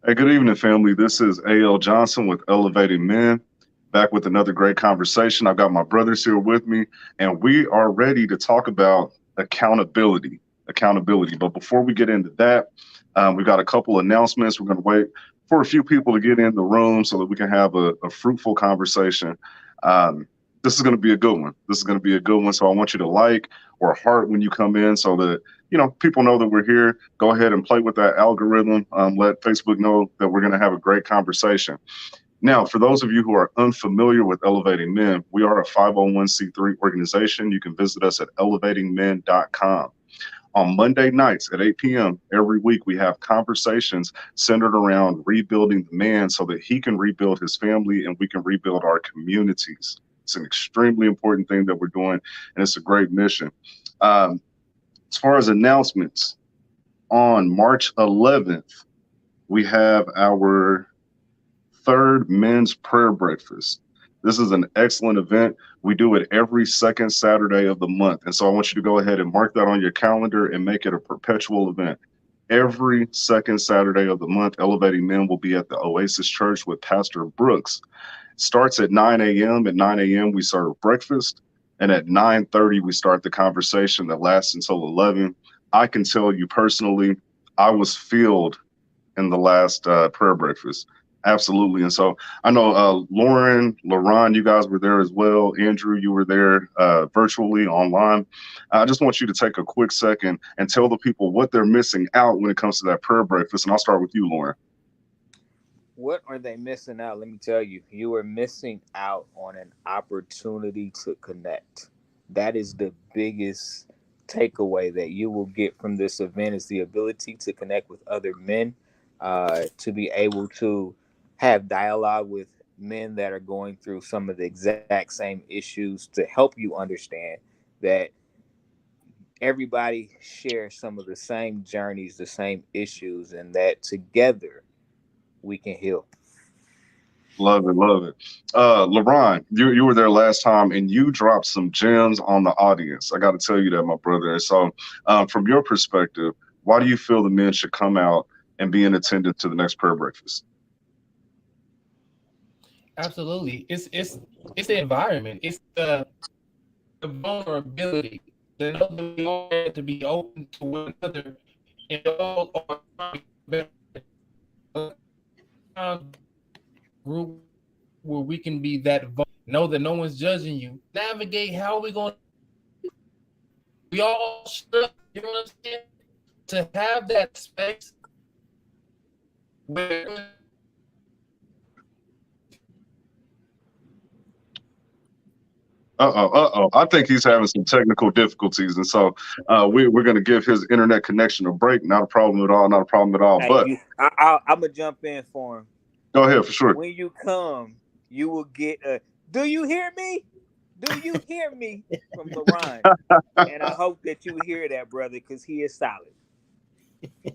Hey, good evening, family. This is A.L. Johnson with Elevating Men, back with another great conversation. I've got my brothers here with me, and we are ready to talk about accountability. Accountability. But before we get into that, we've got a couple announcements. We're going to wait for a few people to get in the room so that we can have a fruitful conversation. Um, this is going to be a good one. This is going to be a good one. So I want you to like or heart when you come in so that people know that we're here. Go ahead and play with that algorithm. Let Facebook know that we're going to have a great conversation. Now, for those of you who are unfamiliar with Elevating Men, we are a 501c3 organization. You can visit us at elevatingmen.com. On Monday nights at 8 p.m. every week, we have conversations centered around rebuilding the man so that he can rebuild his family and we can rebuild our communities. It's an extremely important thing that we're doing, and it's a great mission. Um, as far as announcements, on March 11th, we have our third men's prayer breakfast. This is an excellent event. We do it every second Saturday of the month. And so I want you to go ahead and mark that on your calendar and make it a perpetual event. Every second Saturday of the month, Elevating Men will be at the Oasis Church with Pastor Brooks. It starts at 9 a.m. At 9 a.m., we serve breakfast. And at 9:30, we start the conversation that lasts until 11. I can tell you personally, I was filled in the last prayer breakfast. Absolutely. And so I know Lauren, LaRon, you guys were there as well. Andrew, you were there virtually online. I just want you to take a quick second and tell the people what they're missing out when it comes to that prayer breakfast. And I'll start with you, Lauren. What are they missing out? Let me tell you, you are missing out on an opportunity to connect. That is the biggest takeaway that you will get from this event is the ability to connect with other men, to be able to have dialogue with men that are going through some of the exact same issues to help you understand that everybody shares some of the same journeys, the same issues, and that together we can heal. Love it, love it. LaRon, you were there last time and you dropped some gems on the audience. I got to tell you that, my brother. And so, from your perspective, why do you feel the men should come out and be in attendance to the next prayer breakfast? Absolutely. It's the environment. It's the vulnerability. The know that we all have to be open to one another and all are trying to get better. Group where we can be that know that no one's judging you. Navigate how are we going we all should, you know what I'm saying? To have that space where I think he's having some technical difficulties, and so we're going to give his internet connection a break. Not a problem at all. Not a problem at all. Hey, But I'm gonna jump in for him. go ahead for sure. When you come, you will get a. Do you hear me? Do you hear me from LaRon? And I hope that you hear that, brother, because he is solid.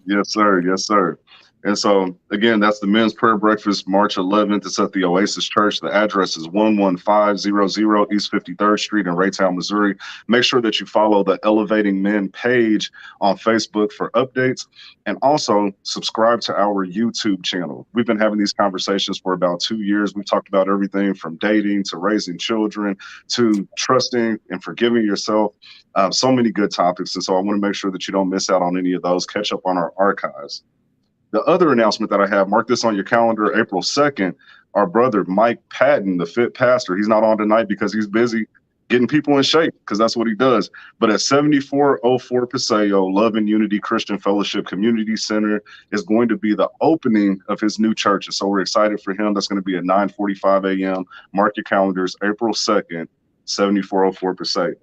Yes, sir. Yes, sir. And so, again, that's the men's prayer breakfast, March 11th. It's at the Oasis Church. The address is 11500 East 53rd Street in Raytown, Missouri. Make sure that you follow the Elevating Men page on Facebook for updates and also subscribe to our YouTube channel. We've been having these conversations for about 2 years. We've talked about everything from dating to raising children to trusting and forgiving yourself. So many good topics. And so I want to make sure that you don't miss out on any of those. Catch up on our archives. The other announcement that I have, mark this on your calendar, April 2nd, our brother Mike Patton, the fit pastor, he's not on tonight because he's busy getting people in shape because that's what he does. But at 7404 Paseo, Love and Unity Christian Fellowship Community Center is going to be the opening of his new church. And so we're excited for him. That's going to be at 9:45 a.m. Mark your calendars, April 2nd, 7404 Paseo.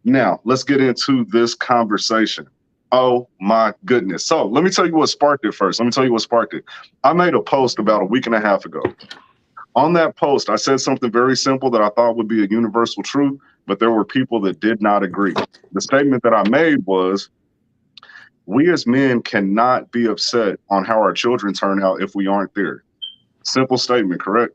Now, let's get into this conversation. Oh my goodness. So let me tell you what sparked it first. Let me tell you what sparked it. I made a post about a week and a half ago. On that post, I said something very simple that I thought would be a universal truth, but there were people that did not agree. The statement that I made was, we as men cannot be upset on how our children turn out if we aren't there. Simple statement, correct?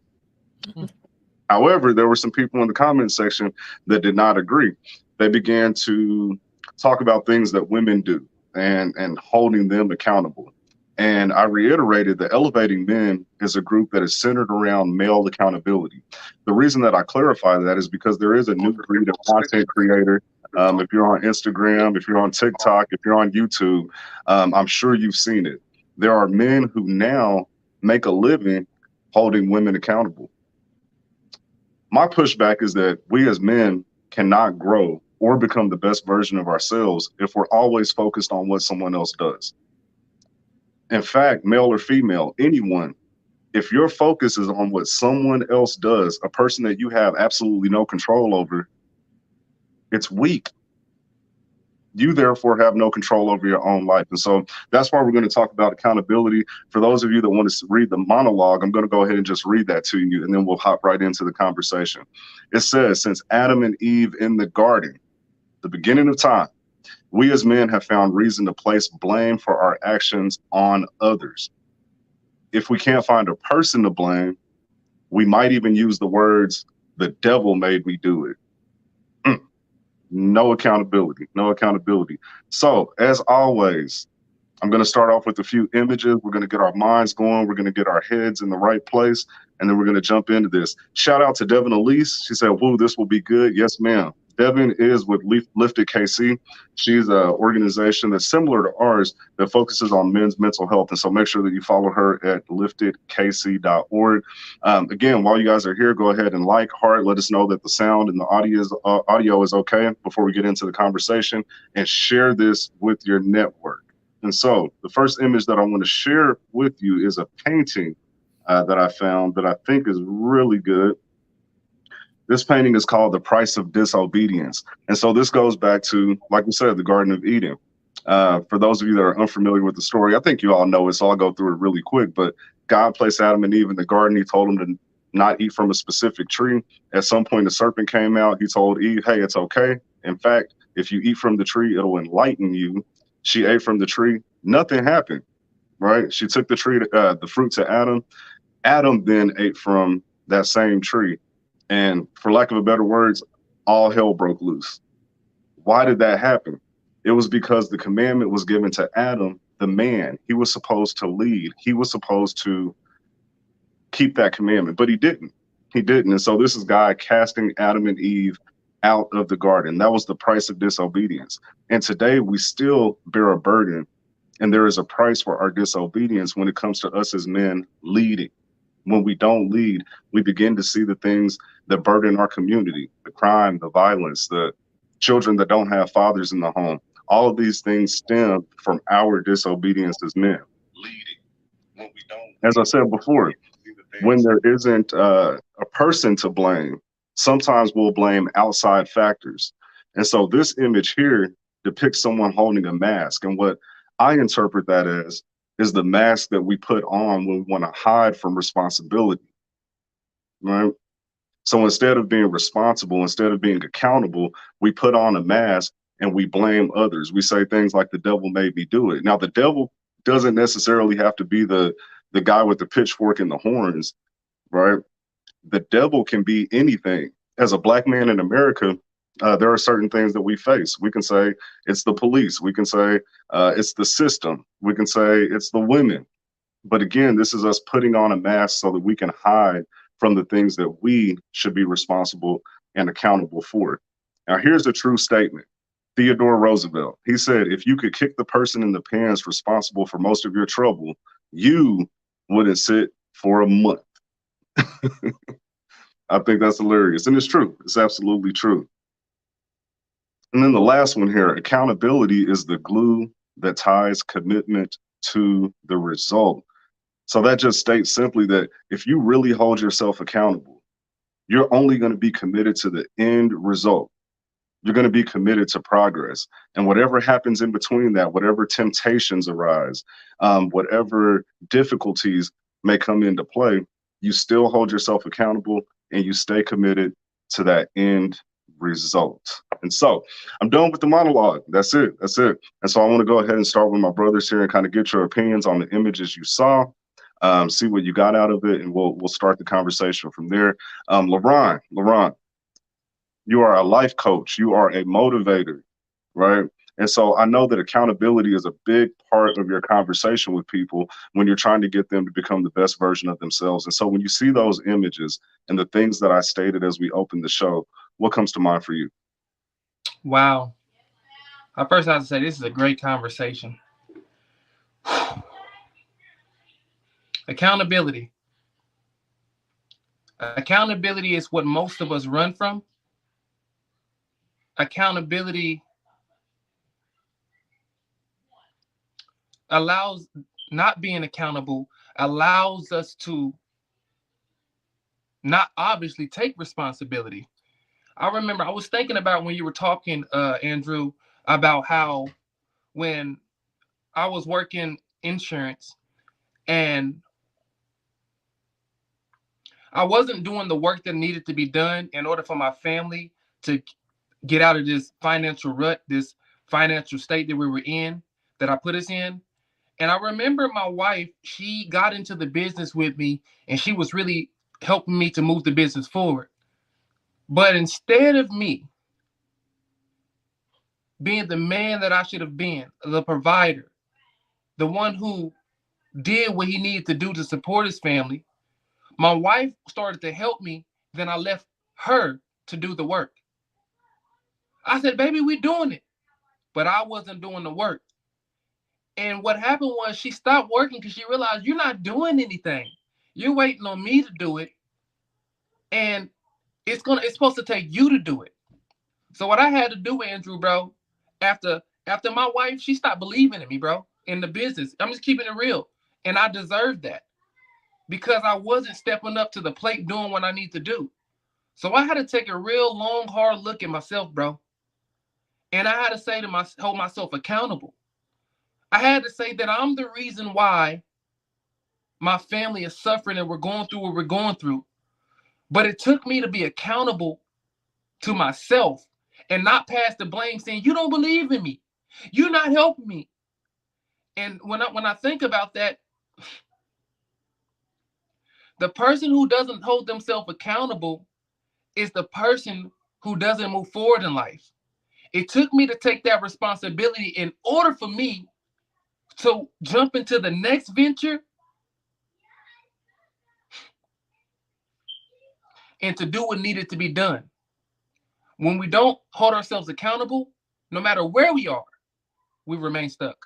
However, there were some people in the comment section that did not agree. They began to talk about things that women do and holding them accountable. And I reiterated that Elevating Men is a group that is centered around male accountability. The reason that I clarify that is because there is a new breed of content creator. If you're on Instagram, if you're on TikTok, if you're on YouTube, I'm sure you've seen it. There are men who now make a living holding women accountable. My pushback is that we as men cannot grow or become the best version of ourselves if we're always focused on what someone else does. In fact, male or female, anyone, if your focus is on what someone else does, a person that you have absolutely no control over, it's weak. You therefore have no control over your own life. And so that's why we're going to talk about accountability. For those of you that want to read the monologue, I'm going to go ahead and just read that to you, and then we'll hop right into the conversation. It says, since Adam and Eve in the garden, the beginning of time, we as men have found reason to place blame for our actions on others. If we can't find a person to blame, we might even use the words, the devil made me do it. No accountability, no accountability. So as always, I'm going to start off with a few images. We're going to get our minds going. We're going to get our heads in the right place. And then we're going to jump into this. Shout out to Devin Elise. She said, woo, this will be good. Yes, ma'am. Devin is with Lifted KC. She's an organization that's similar to ours that focuses on men's mental health. And so make sure that you follow her at liftedkc.org. Again, while you guys are here, go ahead and like, heart, let us know that the sound and the audio is okay before we get into the conversation, and share this with your network. And so the first image that I want to share with you is a painting that I found that I think is really good. This painting is called The Price of Disobedience. And so this goes back to, like we said, the Garden of Eden. For those of you that are unfamiliar with the story, I think you all know it, so I'll go through it really quick. But God placed Adam and Eve in the garden. He told them to not eat from a specific tree. At some point, the serpent came out. He told Eve, hey, it's okay. In fact, if you eat from the tree, it'll enlighten you. She ate from the tree. Nothing happened, right? She took the fruit to Adam. Adam then ate from that same tree. And for lack of a better words, all hell broke loose. Why did that happen? It was because the commandment was given to Adam, the man. He was supposed to lead. He was supposed to keep that commandment, but he didn't. He didn't. And so this is God casting Adam and Eve out of the garden. That was the price of disobedience. And today we still bear a burden, and there is a price for our disobedience when it comes to us as men leading. When we don't lead, we begin to see the things that burden our community, the crime, the violence, the children that don't have fathers in the home. All of these things stem from our disobedience as men. Leading. When we don't, as I said before, when there isn't a person to blame, sometimes we'll blame outside factors. And so this image here depicts someone holding a mask. And what I interpret that as is the mask that we put on when we want to hide from responsibility, right? So instead of being responsible, instead of being accountable, we put on a mask and we blame others. We say things like the devil made me do it. Now, the devil doesn't necessarily have to be the guy with the pitchfork and the horns, right? The devil can be anything. As a Black man in America, there are certain things that we face. We can say it's the police. We can say it's the system. We can say it's the women. But again, this is us putting on a mask so that we can hide from the things that we should be responsible and accountable for. Now, here's a true statement. Theodore Roosevelt, he said, if you could kick the person in the pants responsible for most of your trouble, you wouldn't sit for a month. I think that's hilarious. And it's true. It's absolutely true. And then the last one here, accountability is the glue that ties commitment to the result. So that just states simply that if you really hold yourself accountable, you're only going to be committed to the end result. You're going to be committed to progress. And whatever happens in between that, whatever temptations arise, whatever difficulties may come into play, you still hold yourself accountable and you stay committed to that end result. And so I'm done with the monologue. That's it. That's it. And so I want to go ahead and start with my brothers here and kind of get your opinions on the images you saw, see what you got out of it, and we'll start the conversation from there. LaRon, you are a life coach. You are a motivator, right? And so I know that accountability is a big part of your conversation with people when you're trying to get them to become the best version of themselves. And so when you see those images and the things that I stated as we opened the show, what comes to mind for you? Wow. I first have to say this is a great conversation. Accountability. Accountability is what most of us run from. Accountability allows, not being accountable allows us to not obviously take responsibility. I remember I was thinking about when you were talking, Andrew, about how when I was working insurance and I wasn't doing the work that needed to be done in order for my family to get out of this financial rut, this financial state that we were in, that I put us in. And I remember my wife, she got into the business with me and she was really helping me to move the business forward. But instead of me being the man that I should have been, the provider, the one who did what he needed to do to support his family, my wife started to help me. Then I left her to do the work. I said, baby, we're doing it. But I wasn't doing the work. And what happened was she stopped working because she realized you're not doing anything. You're waiting on me to do it. And it's supposed to take you to do it. So what I had to do, Andrew, bro, after my wife, she stopped believing in me, bro, in the business. I'm just keeping it real. And I deserved that because I wasn't stepping up to the plate doing what I need to do. So I had to take a real long, hard look at myself, bro. And I had to say to hold myself accountable. I had to say that I'm the reason why my family is suffering and we're going through what we're going through. But it took me to be accountable to myself and not pass the blame saying, you don't believe in me. You're not helping me. And when I think about that, the person who doesn't hold themselves accountable is the person who doesn't move forward in life. It took me to take that responsibility in order for me to jump into the next venture and to do what needed to be done. When we don't hold ourselves accountable, no matter where we are, we remain stuck.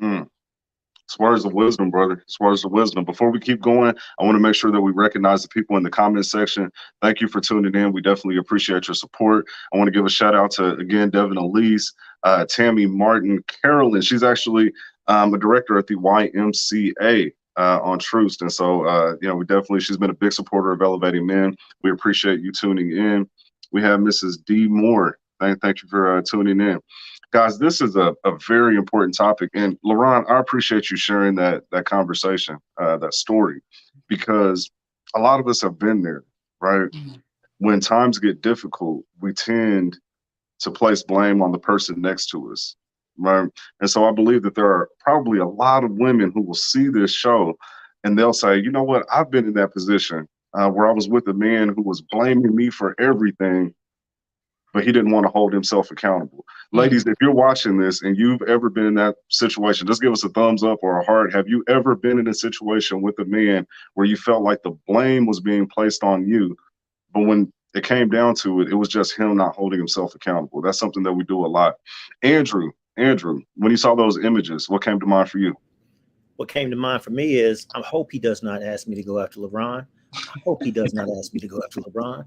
As far as the wisdom, brother, as far as the wisdom, before we keep going, I want to make sure that we recognize the people in the comment section. Thank you for tuning in. We definitely appreciate your support. I want to give a shout out to, again, Devin Elise, Tammy Martin, Carolyn. She's actually a director at the YMCA on Troost. And so, she's been a big supporter of Elevating Men. We appreciate you tuning in. We have Mrs. D. Moore. Thank you for tuning in. Guys, this is a very important topic. And LaRon, I appreciate you sharing that conversation, that story, because a lot of us have been there, right? When times get difficult, we tend to place blame on the person next to us, right? And so I believe that there are probably a lot of women who will see this show and they'll say, you know what, I've been in that position where I was with a man who was blaming me for everything, but he didn't want to hold himself accountable. Ladies, if you're watching this and you've ever been in that situation, just give us a thumbs up or a heart. Have you ever been in a situation with a man where you felt like the blame was being placed on you, but when it came down to it, it was just him not holding himself accountable? That's something that we do a lot. Andrew, when you saw those images, what came to mind for you? What came to mind for me is I hope he does not ask me to go after LeBron. I hope he does not ask me to go after LeBron.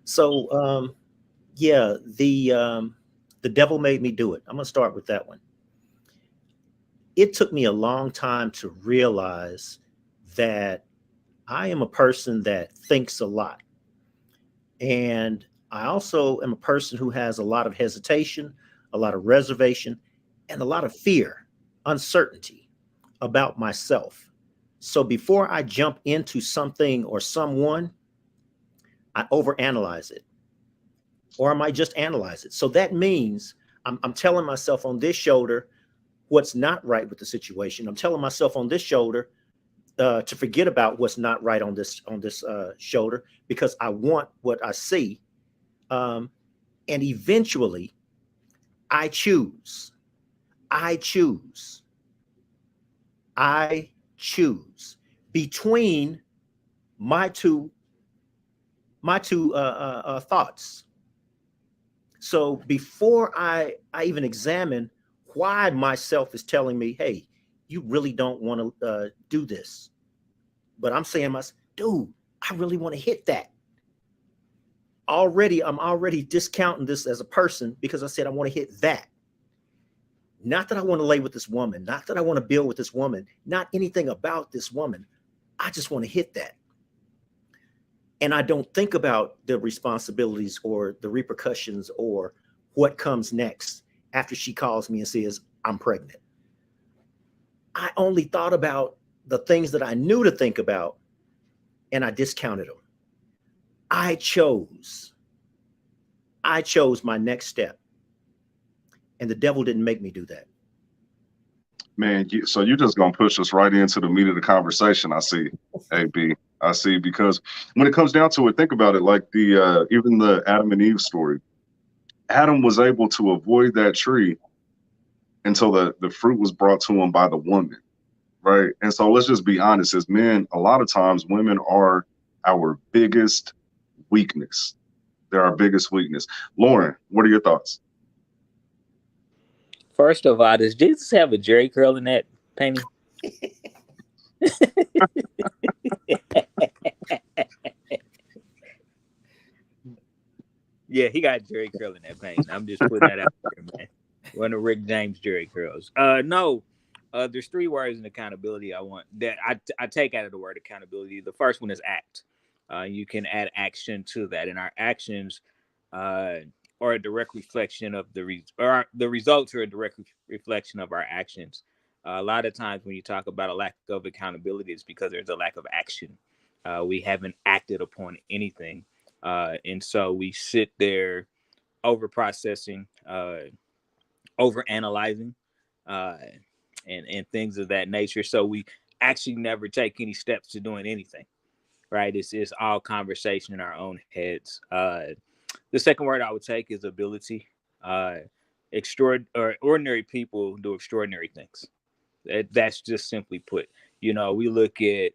So, yeah, the devil made me do it. I'm gonna start with that one. It took me a long time to realize that I am a person that thinks a lot. And I also am a person who has a lot of hesitation, a lot of reservation, and a lot of fear, uncertainty about myself. So before I jump into something or someone, I overanalyze it. Or I might just analyze it. So that means I'm telling myself on this shoulder what's not right with the situation. I'm telling myself on this shoulder to forget about what's not right on this shoulder because I want what I see. And eventually, I choose. I choose. I choose between my two thoughts. So before I even examine why myself is telling me, hey, you really don't want to do this, but I'm saying myself, dude, I really want to hit that. I'm already discounting this as a person because I said I want to hit that. Not that I want to lay with this woman, not that I want to build with this woman, not anything about this woman. I just want to hit that. And I don't think about the responsibilities or the repercussions or what comes next after she calls me and says, I'm pregnant. I only thought about the things that I knew to think about, and I discounted them. I chose my next step. And the devil didn't make me do that. Man, so you're just going to push us right into the meat of the conversation, I see, AB. I see, because when it comes down to it, think about it like even the Adam and Eve story. Adam was able to avoid that tree until the fruit was brought to him by the woman, right? And so let's just be honest, as men, a lot of times women are our biggest weakness. They're our biggest weakness. Lauren, what are your thoughts? First of all, does Jesus have a Jerry curl in that painting? Yeah, he got Jerry curl in that painting. I'm just putting that out there, man. One of Rick James Jerry curls. No, there's 3 words in accountability I want that I take out of the word accountability. The first one is act. You can add action to that, and our actions are a direct reflection of the results are a direct reflection of our actions. A lot of times when you talk about a lack of accountability, it's because there's a lack of action. We haven't acted upon anything. And so we sit there over processing, over analyzing, and things of that nature. So we actually never take any steps to doing anything, right? It's all conversation in our own heads. The second word I would take is ability. Ordinary people do extraordinary things. That's just simply put. We look at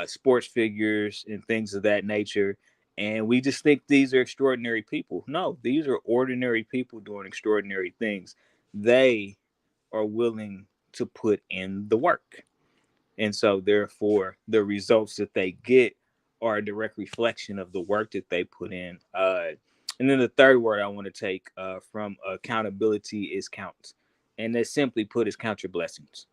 sports figures and things of that nature, and we just think these are extraordinary people. No, these are ordinary people doing extraordinary things. They are willing to put in the work. And so therefore, the results that they get are a direct reflection of the work that they put in. And then the third word I want to take from accountability is count. And that simply put is count your blessings.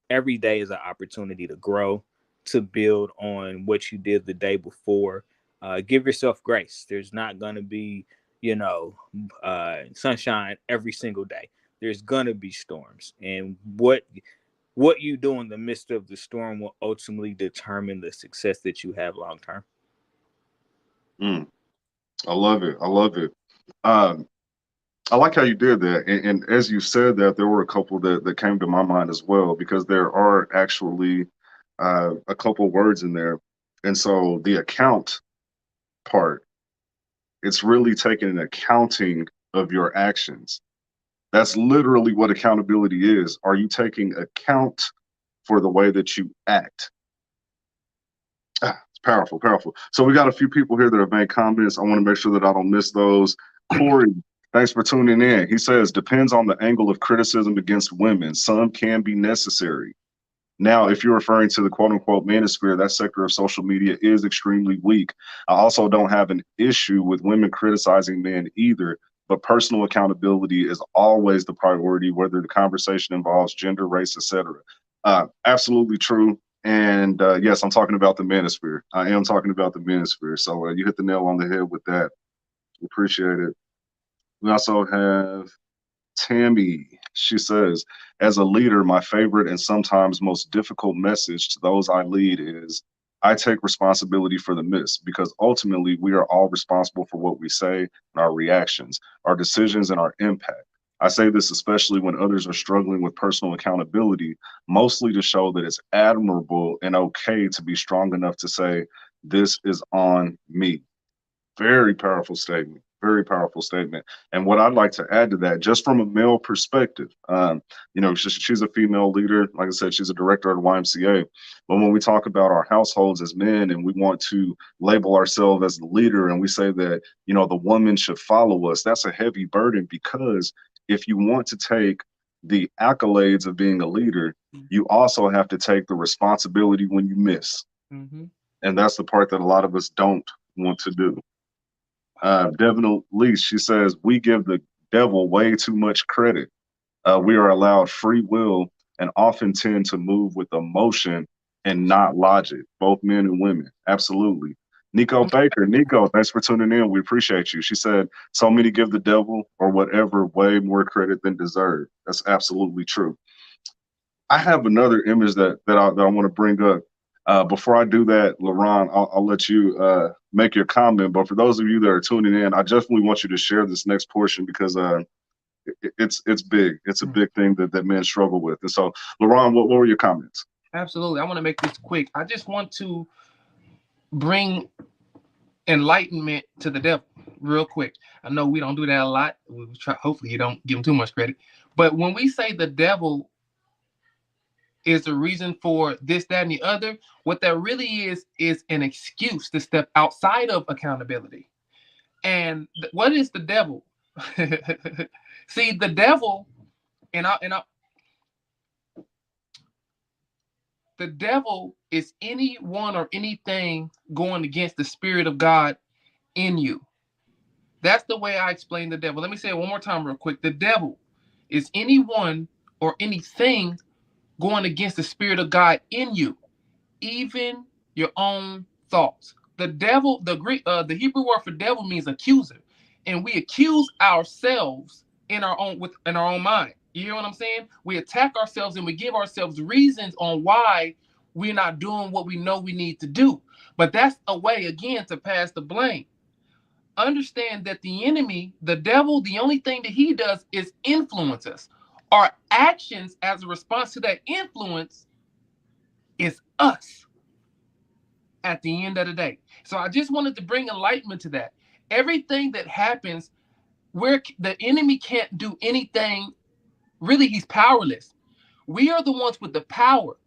Every day is an opportunity to grow, to build on what you did the day before. Give yourself grace. There's not going to be, sunshine every single day. There's going to be storms. And what you do in the midst of the storm will ultimately determine the success that you have long term. I love it. I love it. I like how you did that. And as you said that, there were a couple that came to my mind as well, because there are actually a couple words in there. And so the account part, it's really taking an accounting of your actions. That's literally what accountability is. Are you taking account for the way that you act? It's powerful, powerful. So we got a few people here that have made comments. I want to make sure that I don't miss those. Corey, thanks for tuning in. He says, depends on the angle of criticism against women. Some can be necessary. Now, if you're referring to the quote unquote manosphere, that sector of social media is extremely weak. I also don't have an issue with women criticizing men either, but personal accountability is always the priority, whether the conversation involves gender, race, etc. Absolutely true. And yes, I'm talking about the manosphere. I am talking about the manosphere. So you hit the nail on the head with that. Appreciate it. We also have Tammy. She says, as a leader, my favorite and sometimes most difficult message to those I lead is I take responsibility for the miss, because ultimately we are all responsible for what we say and our reactions, our decisions, and our impact. I say this especially when others are struggling with personal accountability, mostly to show that it's admirable and okay to be strong enough to say, this is on me. Very powerful statement. Very powerful statement. And what I'd like to add to that, just from a male perspective, she's a female leader. Like I said, she's a director at YMCA. But when we talk about our households as men and we want to label ourselves as the leader and we say that, the woman should follow us, that's a heavy burden, because if you want to take the accolades of being a leader, you also have to take the responsibility when you miss. Mm-hmm. And that's the part that a lot of us don't want to do. Devin Elise, she says, we give the devil way too much credit. We are allowed free will and often tend to move with emotion and not logic, both men and women. Absolutely. Nico Baker, Nico, thanks for tuning in. We appreciate you. She said, so many give the devil or whatever way more credit than deserved. That's absolutely true. I have another image that I want to bring up. Before I do that, LaRon, I'll let you make your comment. But for those of you that are tuning in, I definitely want you to share this next portion, because it's big. It's a big thing that men struggle with. And so, LaRon, what were your comments? Absolutely. I want to make this quick. I just want to bring enlightenment to the devil real quick. I know we don't do that a lot. We try, hopefully you don't give him too much credit. But when we say the devil is the reason for this, that, and the other, what that really is an excuse to step outside of accountability. And what is the devil? See, the devil, the devil is anyone or anything going against the Spirit of God in you. That's the way I explain the devil. Let me say it one more time real quick. The devil is anyone or anything going against the Spirit of God in you, even your own thoughts. The devil, the Hebrew word for devil means accuser, and we accuse ourselves in our own mind. You hear what I'm saying? We attack ourselves and we give ourselves reasons on why we're not doing what we know we need to do. But that's a way, again, to pass the blame. Understand that the enemy, the devil, the only thing that he does is influence us. Our actions as a response to that influence is us at the end of the day. So I just wanted to bring enlightenment to that. Everything that happens where the enemy can't do anything, really, he's powerless. We are the ones with the power.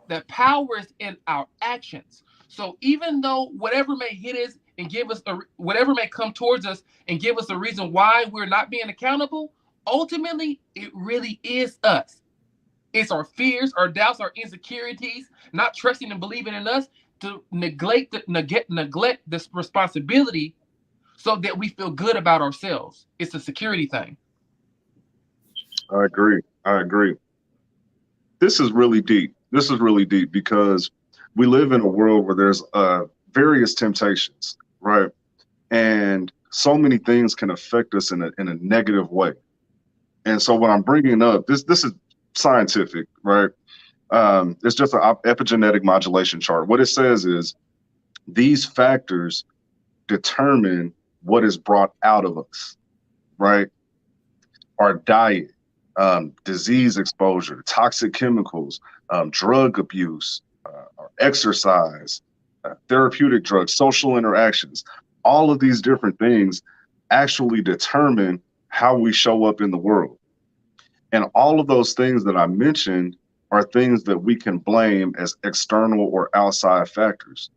The power is in our actions. So even though whatever may hit us and give us whatever may come towards us and give us a reason why we're not being accountable, ultimately, it really is us. It's our fears, our doubts, our insecurities, not trusting and believing in us to neglect this responsibility so that we feel good about ourselves. It's a security thing. I agree. This is really deep. Because we live in a world where there's various temptations, right? And so many things can affect us in a negative way. And so what I'm bringing up, this is scientific, right? It's just an epigenetic modulation chart. What it says is these factors determine what is brought out of us, right? Our diet, disease exposure, toxic chemicals, drug abuse, exercise, therapeutic drugs, social interactions, all of these different things actually determine how we show up in the world. And all of those things that I mentioned are things that we can blame as external or outside factors,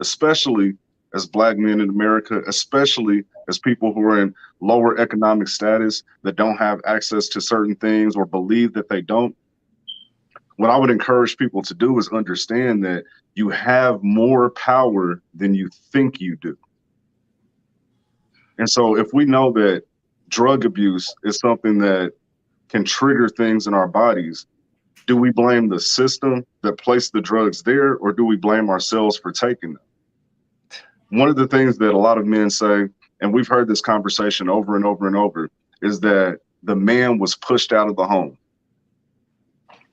especially as Black men in America, especially as people who are in lower economic status that don't have access to certain things or believe that they don't. What I would encourage people to do is understand that you have more power than you think you do. And so if we know that drug abuse is something that can trigger things in our bodies, do we blame the system that placed the drugs there, or do we blame ourselves for taking them? One of the things that a lot of men say, and we've heard this conversation over and over and over, is that the man was pushed out of the home.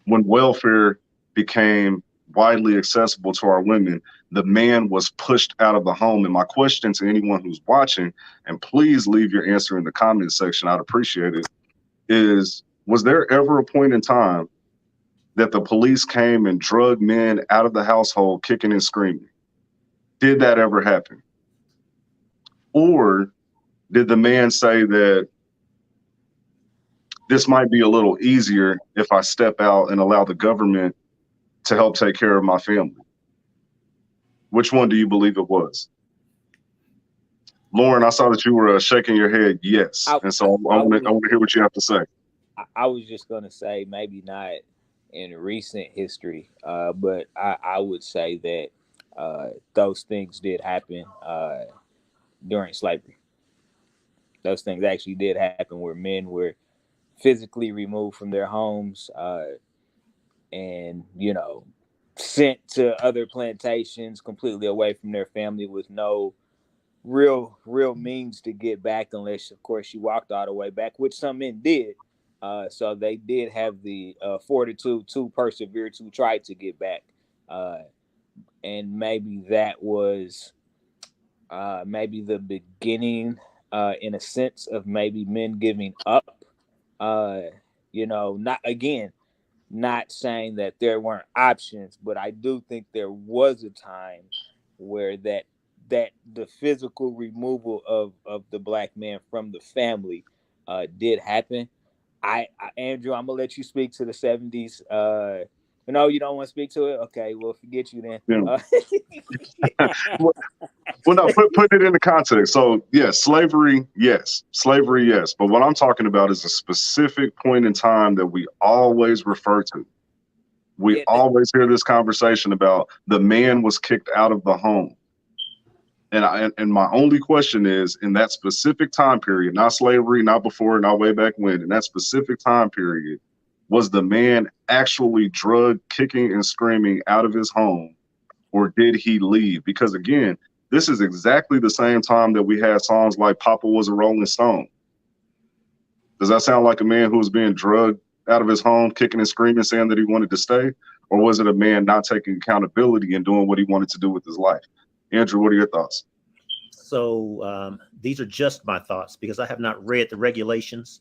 When welfare became widely accessible to our women, the man was pushed out of the home. And my question to anyone who's watching, and please leave your answer in the comment section, I'd appreciate it, is, was there ever a point in time that the police came and drug men out of the household kicking and screaming? Did that ever happen? Or did the man say that this might be a little easier if I step out and allow the government to help take care of my family? Which one do you believe it was? Lauren, I saw that you were shaking your head yes. And so I want to hear what you have to say. I was just going to say maybe not in recent history, but I would say that those things did happen during slavery. Those things actually did happen where men were physically removed from their homes and, you know, sent to other plantations completely away from their family with no real means to get back, unless of course you walked all the way back, which some men did. So they did have the fortitude to persevere, to try to get back, and maybe that was maybe the beginning, in a sense, of maybe men giving up. You know, not saying that there weren't options, but I do think there was a time where that the physical removal of the black man from the family did happen. Andrew, I'm gonna let you speak to the 70s. No, you don't want to speak to it. Okay, well, forget you then. Yeah. Well, no, put it into context. So, yes, slavery, yes. But what I'm talking about is a specific point in time that we always refer to. We always hear this conversation about the man was kicked out of the home. And my only question is, in that specific time period, not slavery, not before, not way back when, in that specific time period, was the man actually drugged, kicking and screaming out of his home, or did he leave? Because again, this is exactly the same time that we had songs like Papa Was a Rolling Stone. Does that sound like a man who was being drugged out of his home, kicking and screaming, saying that he wanted to stay? Or was it a man not taking accountability and doing what he wanted to do with his life? Andrew, what are your thoughts? So these are just my thoughts because I have not read the regulations.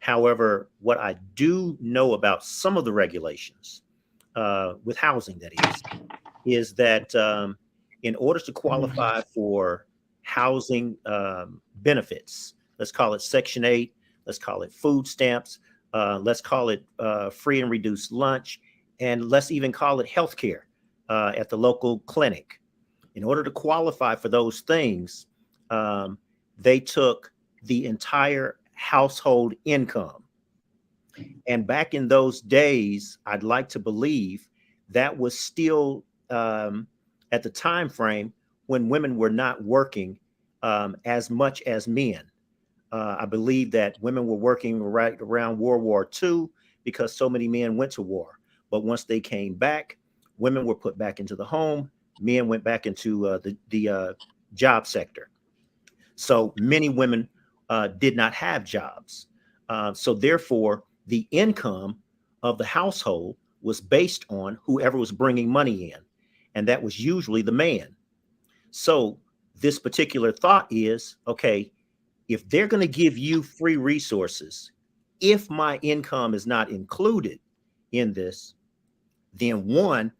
However, what I do know about some of the regulations with housing, that is that in order to qualify for housing benefits, let's call it Section 8, let's call it food stamps, let's call it free and reduced lunch, and let's even call it healthcare at the local clinic. In order to qualify for those things, they took the entire household income. And back in those days, I'd like to believe that was still at the time frame when women were not working as much as men. I believe that women were working right around World War II because so many men went to war. But once they came back, women were put back into the home. Men went back into the job sector. So many women did not have jobs. So therefore, the income of the household was based on whoever was bringing money in. And that was usually the man. So this particular thought is, okay, if they're going to give you free resources, if my income is not included in this, then one,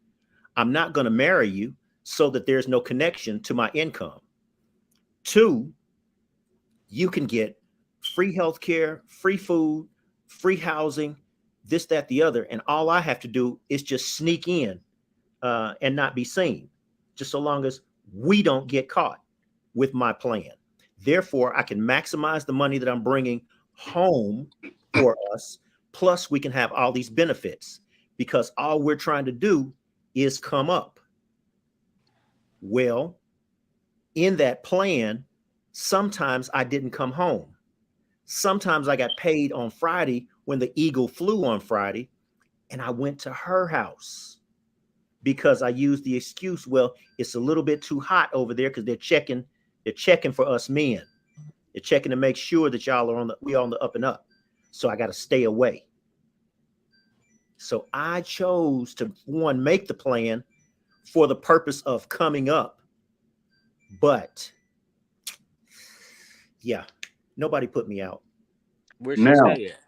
I'm not going to marry you so that there's no connection to my income. Two, you can get free healthcare, free food, free housing, this, that, the other. And all I have to do is just sneak in and not be seen, just so long as we don't get caught with my plan. Therefore, I can maximize the money that I'm bringing home for us. Plus, we can have all these benefits because all we're trying to do is come up. Well, in that plan, sometimes I didn't come home. Sometimes I got paid on Friday when the eagle flew on Friday, and I went to her house because I used the excuse, well, it's a little bit too hot over there because they're checking for us men. They're checking to make sure that y'all are we on the up and up. So I got to stay away. So I chose to, one, make the plan for the purpose of coming up. But yeah, nobody put me out. Where's she stay at?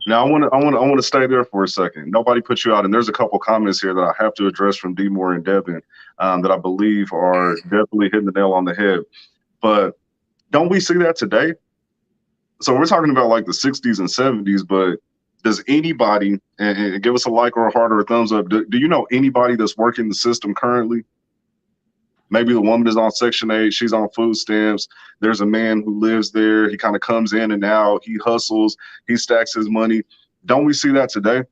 Now I want to stay there for a second. Nobody put you out, and there's a couple comments here that I have to address from D. Moore and Devin that I believe are definitely hitting the nail on the head. But don't we see that today? So we're talking about like the 60s and 70s, but does anybody, and give us a like or a heart or a thumbs up, do you know anybody that's working the system currently? Maybe the woman is on Section 8, she's on food stamps. There's a man who lives there. He kind of comes in and out. He hustles. He stacks his money. Don't we see that today?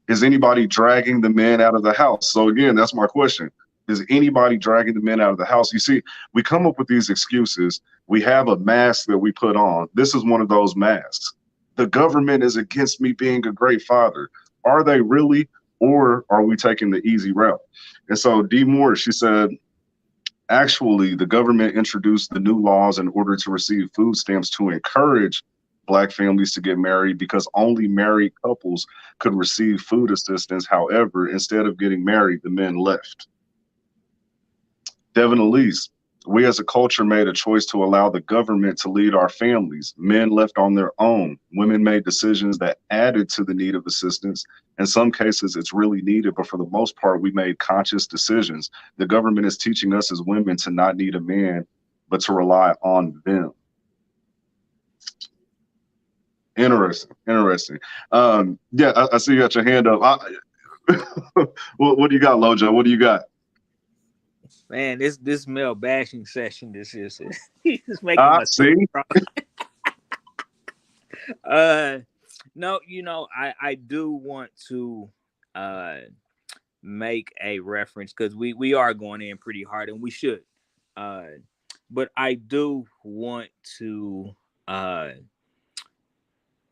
Is anybody dragging the men out of the house? So again, that's my question. Is anybody dragging the men out of the house? You see, we come up with these excuses. We have a mask that we put on. This is one of those masks. The government is against me being a great father. Are they really? Or are we taking the easy route? And so Dee Moore, she said, actually, the government introduced the new laws in order to receive food stamps to encourage Black families to get married because only married couples could receive food assistance. However, instead of getting married, the men left. Devin Elise, we as a culture made a choice to allow the government to lead our families. Men left on their own. Women made decisions that added to the need of assistance. In some cases, it's really needed, but for the most part, we made conscious decisions. The government is teaching us as women to not need a man, but to rely on them. Interesting. Yeah, I see you got your hand up. What do you got, Lojo? What do you got? Man, this male bashing session, this is he's making my See. No, I do want to make a reference because we are going in pretty hard and we should. But I do want to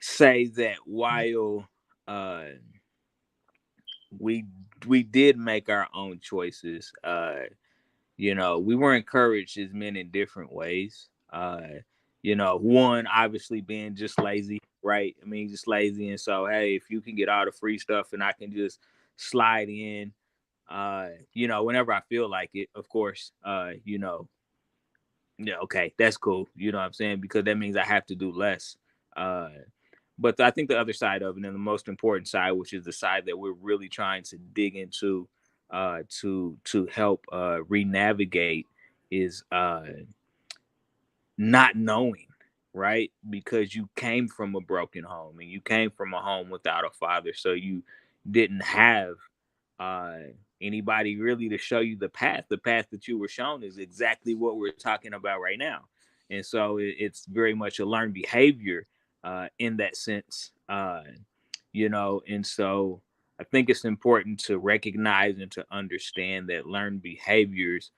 say that while we did make our own choices, we were encouraged as men in different ways. One obviously being just lazy, right? I mean, just lazy. And so, hey, if you can get all the free stuff and I can just slide in, whenever I feel like it, of course, yeah, okay, that's cool. You know what I'm saying? Because that means I have to do less. But I think the other side of it, and the most important side, which is the side that we're really trying to dig into to help re-navigate, is not knowing, right? Because you came from a broken home and you came from a home without a father, so you didn't have anybody really to show you the path. The path that you were shown is exactly what we're talking about right now. And so it's very much a learned behavior in that sense, and so I think it's important to recognize and to understand that learned behaviors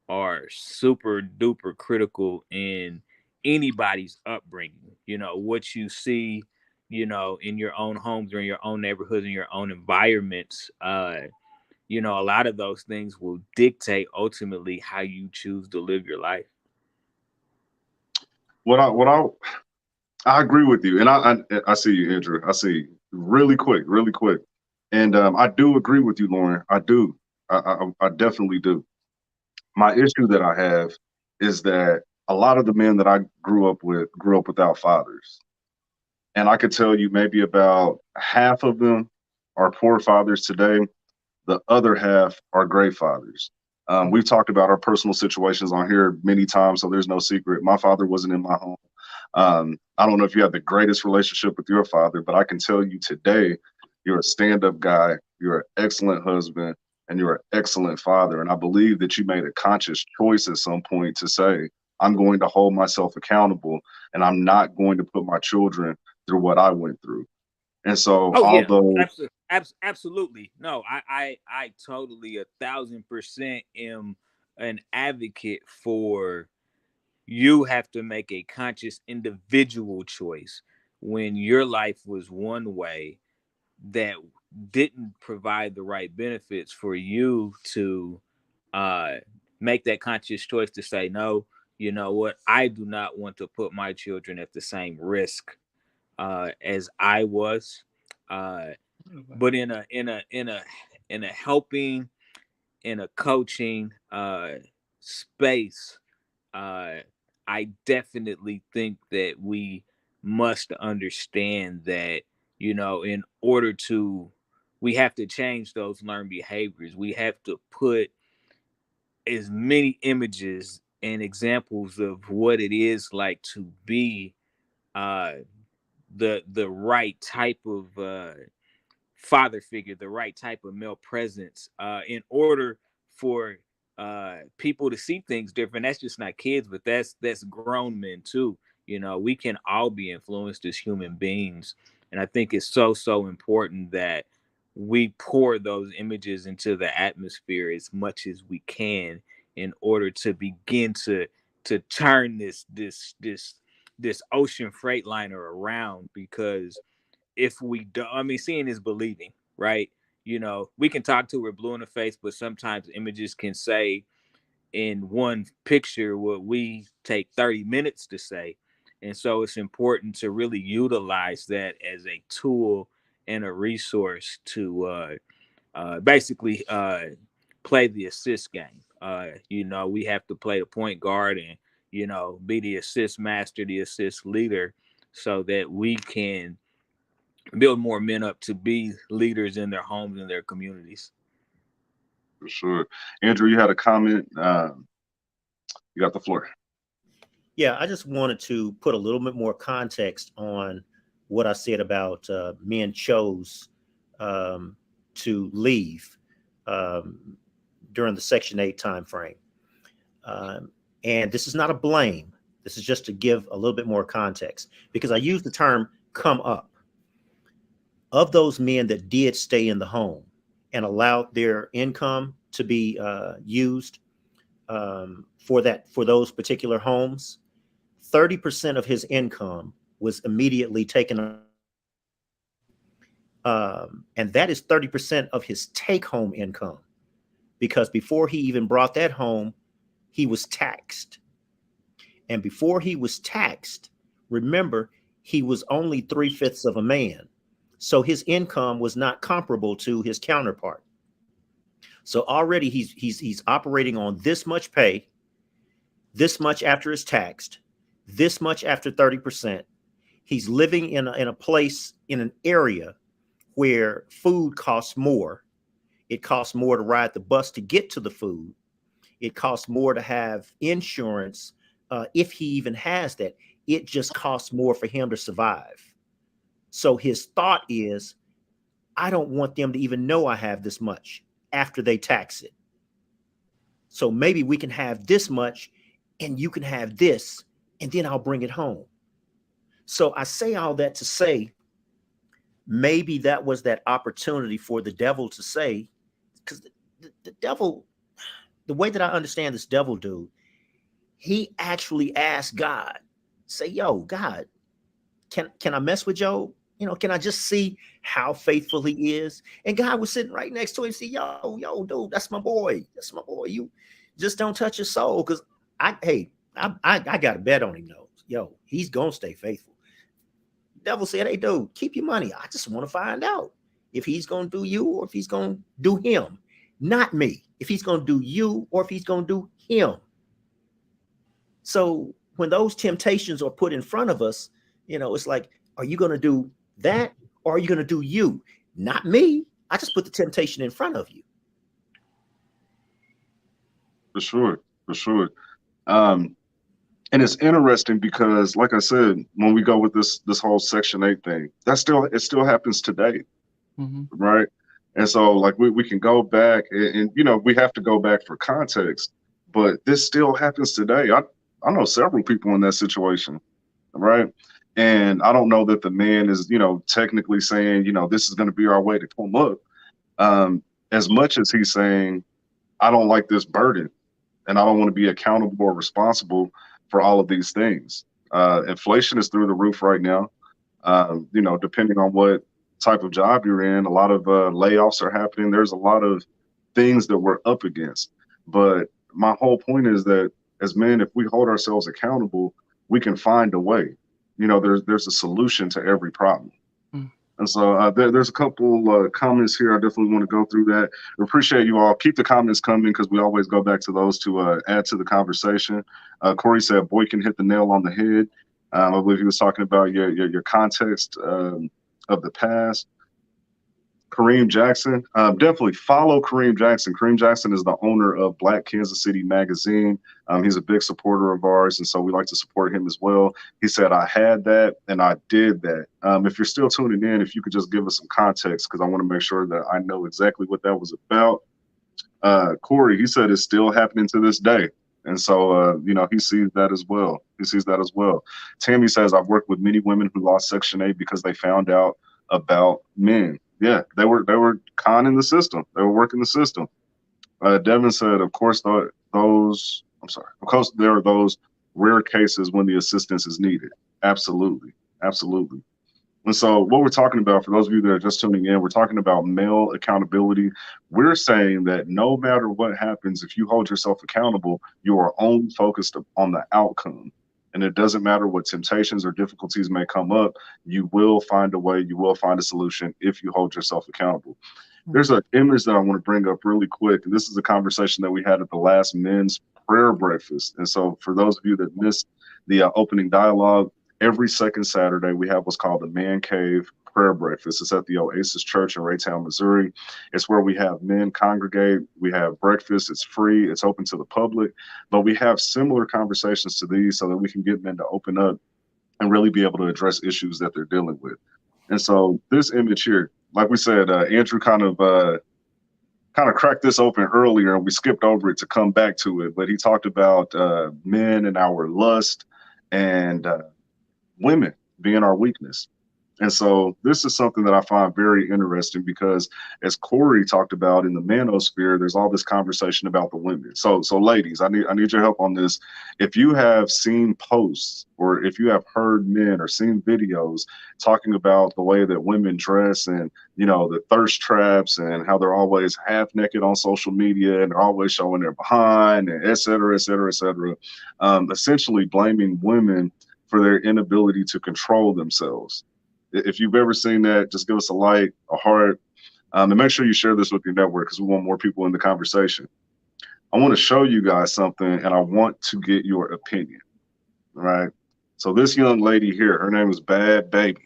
are super duper critical in anybody's upbringing. What you see, in your own homes or in your own neighborhoods, in your own environments, a lot of those things will dictate ultimately how you choose to live your life. I agree with you, and I see you, Andrew. I see you. Really quick, and I do agree with you, Lauren. I do. I definitely do. My issue that I have is that a lot of the men that I grew up without fathers, and I could tell you maybe about half of them are poor fathers today. The other half are great fathers. We've talked about our personal situations on here many times, so there's no secret. My father wasn't in my home. I don't know if you have the greatest relationship with your father, but I can tell you today, you're a stand-up guy, you're an excellent husband, and you're an excellent father. And I believe that you made a conscious choice at some point to say, I'm going to hold myself accountable and I'm not going to put my children through what I went through. And so, although absolutely. No, I totally 1,000% am an advocate for you have to make a conscious individual choice when your life was one way that didn't provide the right benefits for you to make that conscious choice to say, no, you know what, I do not want to put my children at the same risk as I was. But in a helping, in a coaching space, I definitely think that we must understand that, in order to, we have to change those learned behaviors. We have to put as many images and examples of what it is like to be uh, the right type of father figure, the right type of male presence, in order for people to see things different. That's just not kids, but that's grown men too. You know, we can all be influenced as human beings, and I think it's so important that we pour those images into the atmosphere as much as we can in order to begin to turn this ocean freight liner around. Because if we don't, I mean, seeing is believing, right? You know, we can talk to we're blue in the face, but sometimes images can say in one picture what we take 30 minutes to say. And so it's important to really utilize that as a tool and a resource to basically play the assist game. You know, we have to play the point guard and, you know, be the assist master, the assist leader, so that we can build more men up to be leaders in their homes and their communities. For sure. Andrew, you had a comment. You got the floor. Yeah, I just wanted to put a little bit more context on what I said about men chose to leave during the Section 8 timeframe. And this is not a blame. This is just to give a little bit more context, because I use the term come up. Of those men that did stay in the home and allowed their income to be used for those particular homes, 30% of his income was immediately taken. And that is 30% of his take-home income, because before he even brought that home, he was taxed. And before he was taxed, remember, he was only 3/5 of a man. So his income was not comparable to his counterpart. So already he's operating on this much pay, this much after it's taxed, this much after 30%. He's living in a place, in an area where food costs more. It costs more to ride the bus to get to the food. It costs more to have insurance, if he even has that. It just costs more for him to survive. So his thought is, I don't want them to even know I have this much after they tax it. So maybe we can have this much and you can have this, and then I'll bring it home. So I say all that to say, maybe that was that opportunity for the devil to say, because the devil, the way that I understand this devil dude, he actually asked God, say, yo, God, can I mess with Job? You know, can I just see how faithful he is? And God was sitting right next to him and say, yo, dude, that's my boy. That's my boy. You just don't touch his soul. Because I got a bet on him, though. Yo, he's going to stay faithful. The devil said, hey, dude, keep your money. I just want to find out if he's going to do you or if he's going to do him. Not me. If he's going to do you or if he's going to do him. So when those temptations are put in front of us, you know, it's like, are you going to do that or are you going to do you? Not me. I just put the temptation in front of you. For sure. For sure. And it's interesting because, like I said, when we go with this whole Section 8 thing, it still happens today. Mm-hmm. Right. And so like we can go back and, you know, we have to go back for context, but this still happens today. I know several people in that situation. Right. And I don't know that the man is, you know, technically saying, you know, this is going to be our way to come up, as much as he's saying, I don't like this burden and I don't want to be accountable or responsible for all of these things. Inflation is through the roof right now. You know, depending on what type of job you're in, a lot of layoffs are happening. There's a lot of things that we're up against. But my whole point is that as men, if we hold ourselves accountable, we can find a way. You know, there's a solution to every problem. And so there's a couple comments here. I definitely want to go through that. We appreciate you all. Keep the comments coming because we always go back to those to add to the conversation. Corey said, boy can hit the nail on the head. I believe he was talking about your context of the past. Kareem Jackson. Definitely follow Kareem Jackson. Kareem Jackson is the owner of Black Kansas City Magazine. He's a big supporter of ours, and so we like to support him as well. He said, I had that and I did that. If you're still tuning in, if you could just give us some context, because I want to make sure that I know exactly what that was about. Corey, he said it's still happening to this day. And so, he sees that as well. He sees that as well. Tammy says, I've worked with many women who lost Section 8 because they found out about men. Yeah, they were conning the system. They were working the system. Devin said, of course, there are those rare cases when the assistance is needed. Absolutely. Absolutely. And so what we're talking about, for those of you that are just tuning in, we're talking about male accountability. We're saying that no matter what happens, if you hold yourself accountable, you are only focused on the outcome. And it doesn't matter what temptations or difficulties may come up, you will find a way, you will find a solution if you hold yourself accountable. There's an image that I want to bring up really quick. And this is a conversation that we had at the last men's prayer breakfast. And so for those of you that missed the opening dialogue, every second Saturday, we have what's called the Man Cave Prayer Breakfast. It's at the Oasis Church in Raytown, Missouri. It's where we have men congregate. We have breakfast. It's free. It's open to the public. But we have similar conversations to these so that we can get men to open up and really be able to address issues that they're dealing with. And so this image here, like we said, Andrew kind of cracked this open earlier, and we skipped over it to come back to it. But he talked about men and our lust and women being our weakness. And so this is something that I find very interesting because, as Corey talked about in the manosphere, there's all this conversation about the women. So ladies, I need your help on this. If you have seen posts or if you have heard men or seen videos talking about the way that women dress and, the thirst traps and how they're always half naked on social media and they're always showing their behind and et cetera, essentially blaming women for their inability to control themselves. If you've ever seen that, just give us a like, a heart, and make sure you share this with your network because we want more people in the conversation. I want to show you guys something, and I want to get your opinion. All right. So this young lady here, her name is Bhad Bhabie.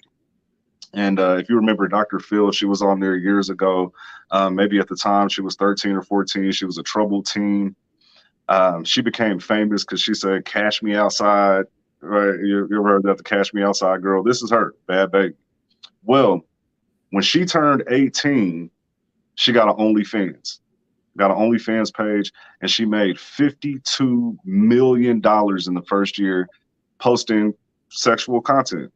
And if you remember Dr. Phil, she was on there years ago. Maybe at the time she was 13 or 14. She was a troubled teen. She became famous because she said, "Cash me outside." Right, you ever heard that, the Cash Me Outside girl? This is her, Bhad Bhabie. Well, when she turned 18, she got an OnlyFans page, and she made $52 million in the first year posting sexual content.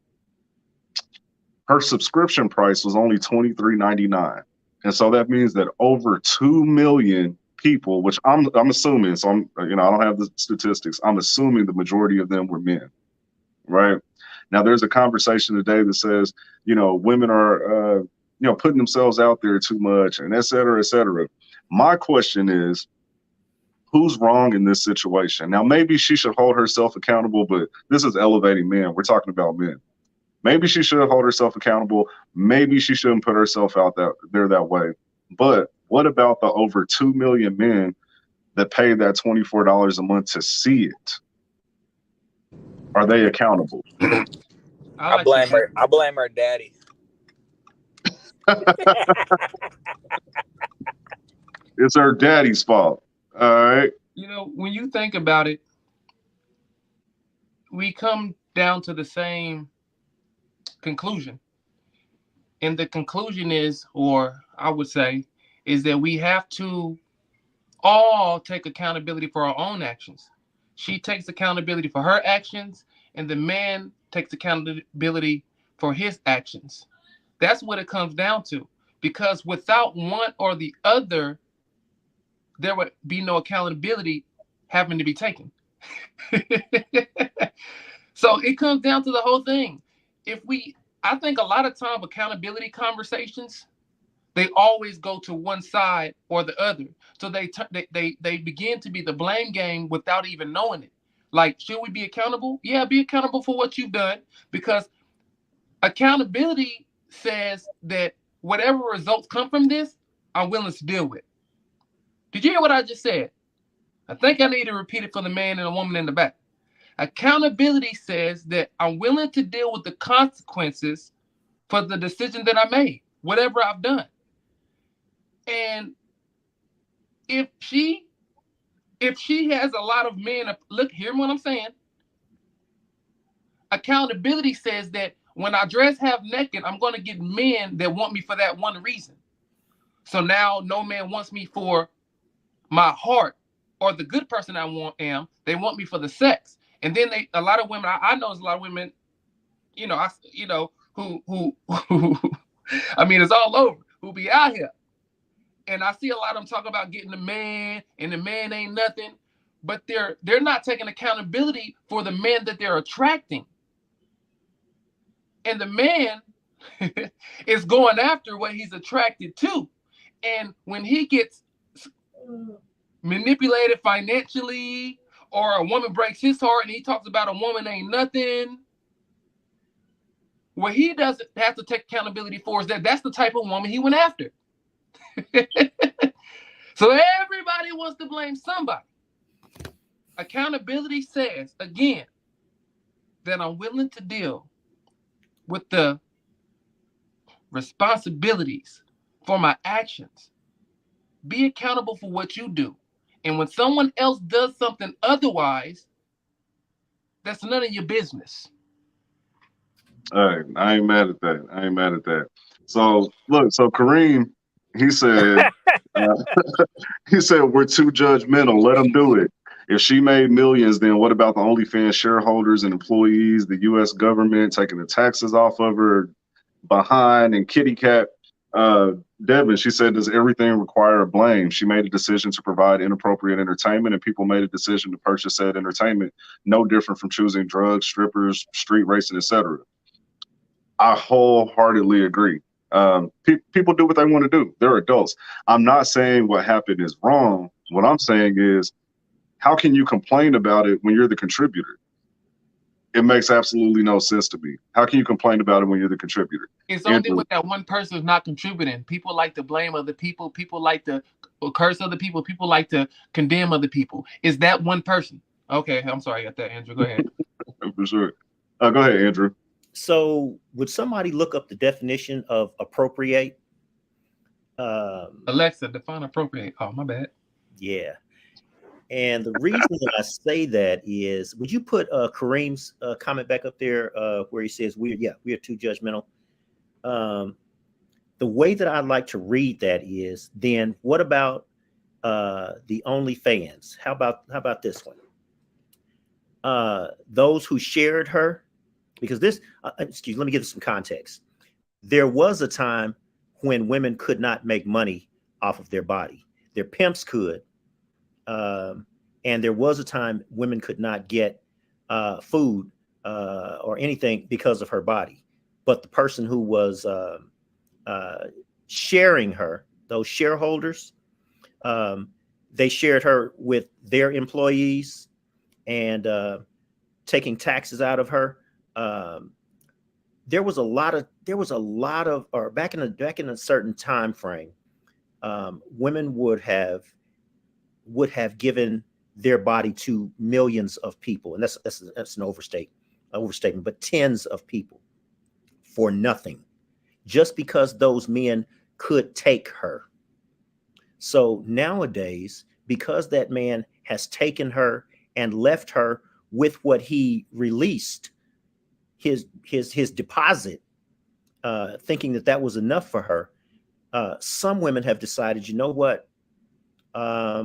Her subscription price was only $23.99, and so that means that over 2 million people, which I'm assuming, so I don't have the statistics. I'm assuming the majority of them were men, right? Now there's a conversation today that says, women are, putting themselves out there too much and et cetera, et cetera. My question is, who's wrong in this situation? Now, maybe she should hold herself accountable, but this is elevating men. We're talking about men. Maybe she should hold herself accountable. Maybe she shouldn't put herself out there that way. But what about the over 2 million men that pay that $24 a month to see it? Are they accountable? I blame her. I blame her daddy. It's her daddy's fault. All right. When you think about it, we come down to the same conclusion. And the conclusion is, or I would say, is that we have to all take accountability for our own actions. She takes accountability for her actions, and the man takes accountability for his actions. That's what it comes down to. Because without one or the other, there would be no accountability having to be taken. So it comes down to the whole thing. I think a lot of time accountability conversations, they always go to one side or the other. So they begin to be the blame game without even knowing it. Like, should we be accountable? Yeah, be accountable for what you've done, because accountability says that whatever results come from this, I'm willing to deal with. Did you hear what I just said? I think I need to repeat it for the man and the woman in the back. Accountability says that I'm willing to deal with the consequences for the decision that I made, whatever I've done. if she has a lot of men, look, hear what I'm saying. Accountability says that when I dress half naked, I'm going to get men that want me for that one reason. So now no man wants me for my heart or the good person I am. They want me for the sex. And then a lot of women, I know there's a lot of women, who I mean, it's all over, who be out here. And I see a lot of them talk about getting a man, and the man ain't nothing, but they're not taking accountability for the men that they're attracting. And the man is going after what he's attracted to. And when he gets manipulated financially, or a woman breaks his heart and he talks about a woman ain't nothing, what he doesn't have to take accountability for is that's the type of woman he went after. So everybody wants to blame somebody. Accountability says, again, that I'm willing to deal with the responsibilities for my actions. Be accountable for what you do. And when someone else does something otherwise, that's none of your business. All right, I ain't mad at that. So look, so Kareem, he said, he said we're too judgmental. Let them do it. If she made millions, then what about the OnlyFans shareholders and employees, the U.S. government taking the taxes off of her behind, and kitty cat? Devin, she said, does everything require a blame? She made a decision to provide inappropriate entertainment, and people made a decision to purchase that entertainment. No different from choosing drugs, strippers, street racing, etc. I wholeheartedly agree. People do what they want to do. They're adults. I'm not saying what happened is wrong. What I'm saying is, how can you complain about it when you're the contributor? It makes absolutely no sense to me. How can you complain about it when you're the contributor? It's only when that one person is not contributing. People like to blame other people. People like to curse other people. People like to condemn other people. Is that one person? Okay, I'm sorry, I got that, Andrew. Go ahead. For sure. Go ahead, Andrew. So would somebody look up the definition of appropriate? Alexa, define appropriate. Oh, my bad. Yeah. And the reason that I say that is, would you put Kareem's comment back up there where he says we are too judgmental? The way that I'd like to read that is, then what about the OnlyFans? How about this one? Those who shared her, because this, let me give some context. There was a time when women could not make money off of their body. Their pimps could. And there was a time women could not get food or anything because of her body. But the person who was sharing her, those shareholders, they shared her with their employees and taking taxes out of her. There was a lot of, or back in a certain time frame, women would have given their body to millions of people, and that's an overstatement, but tens of people for nothing, just because those men could take her. So nowadays, because that man has taken her and left her with what he released, his deposit, thinking that was enough for her, some women have decided, you know what? I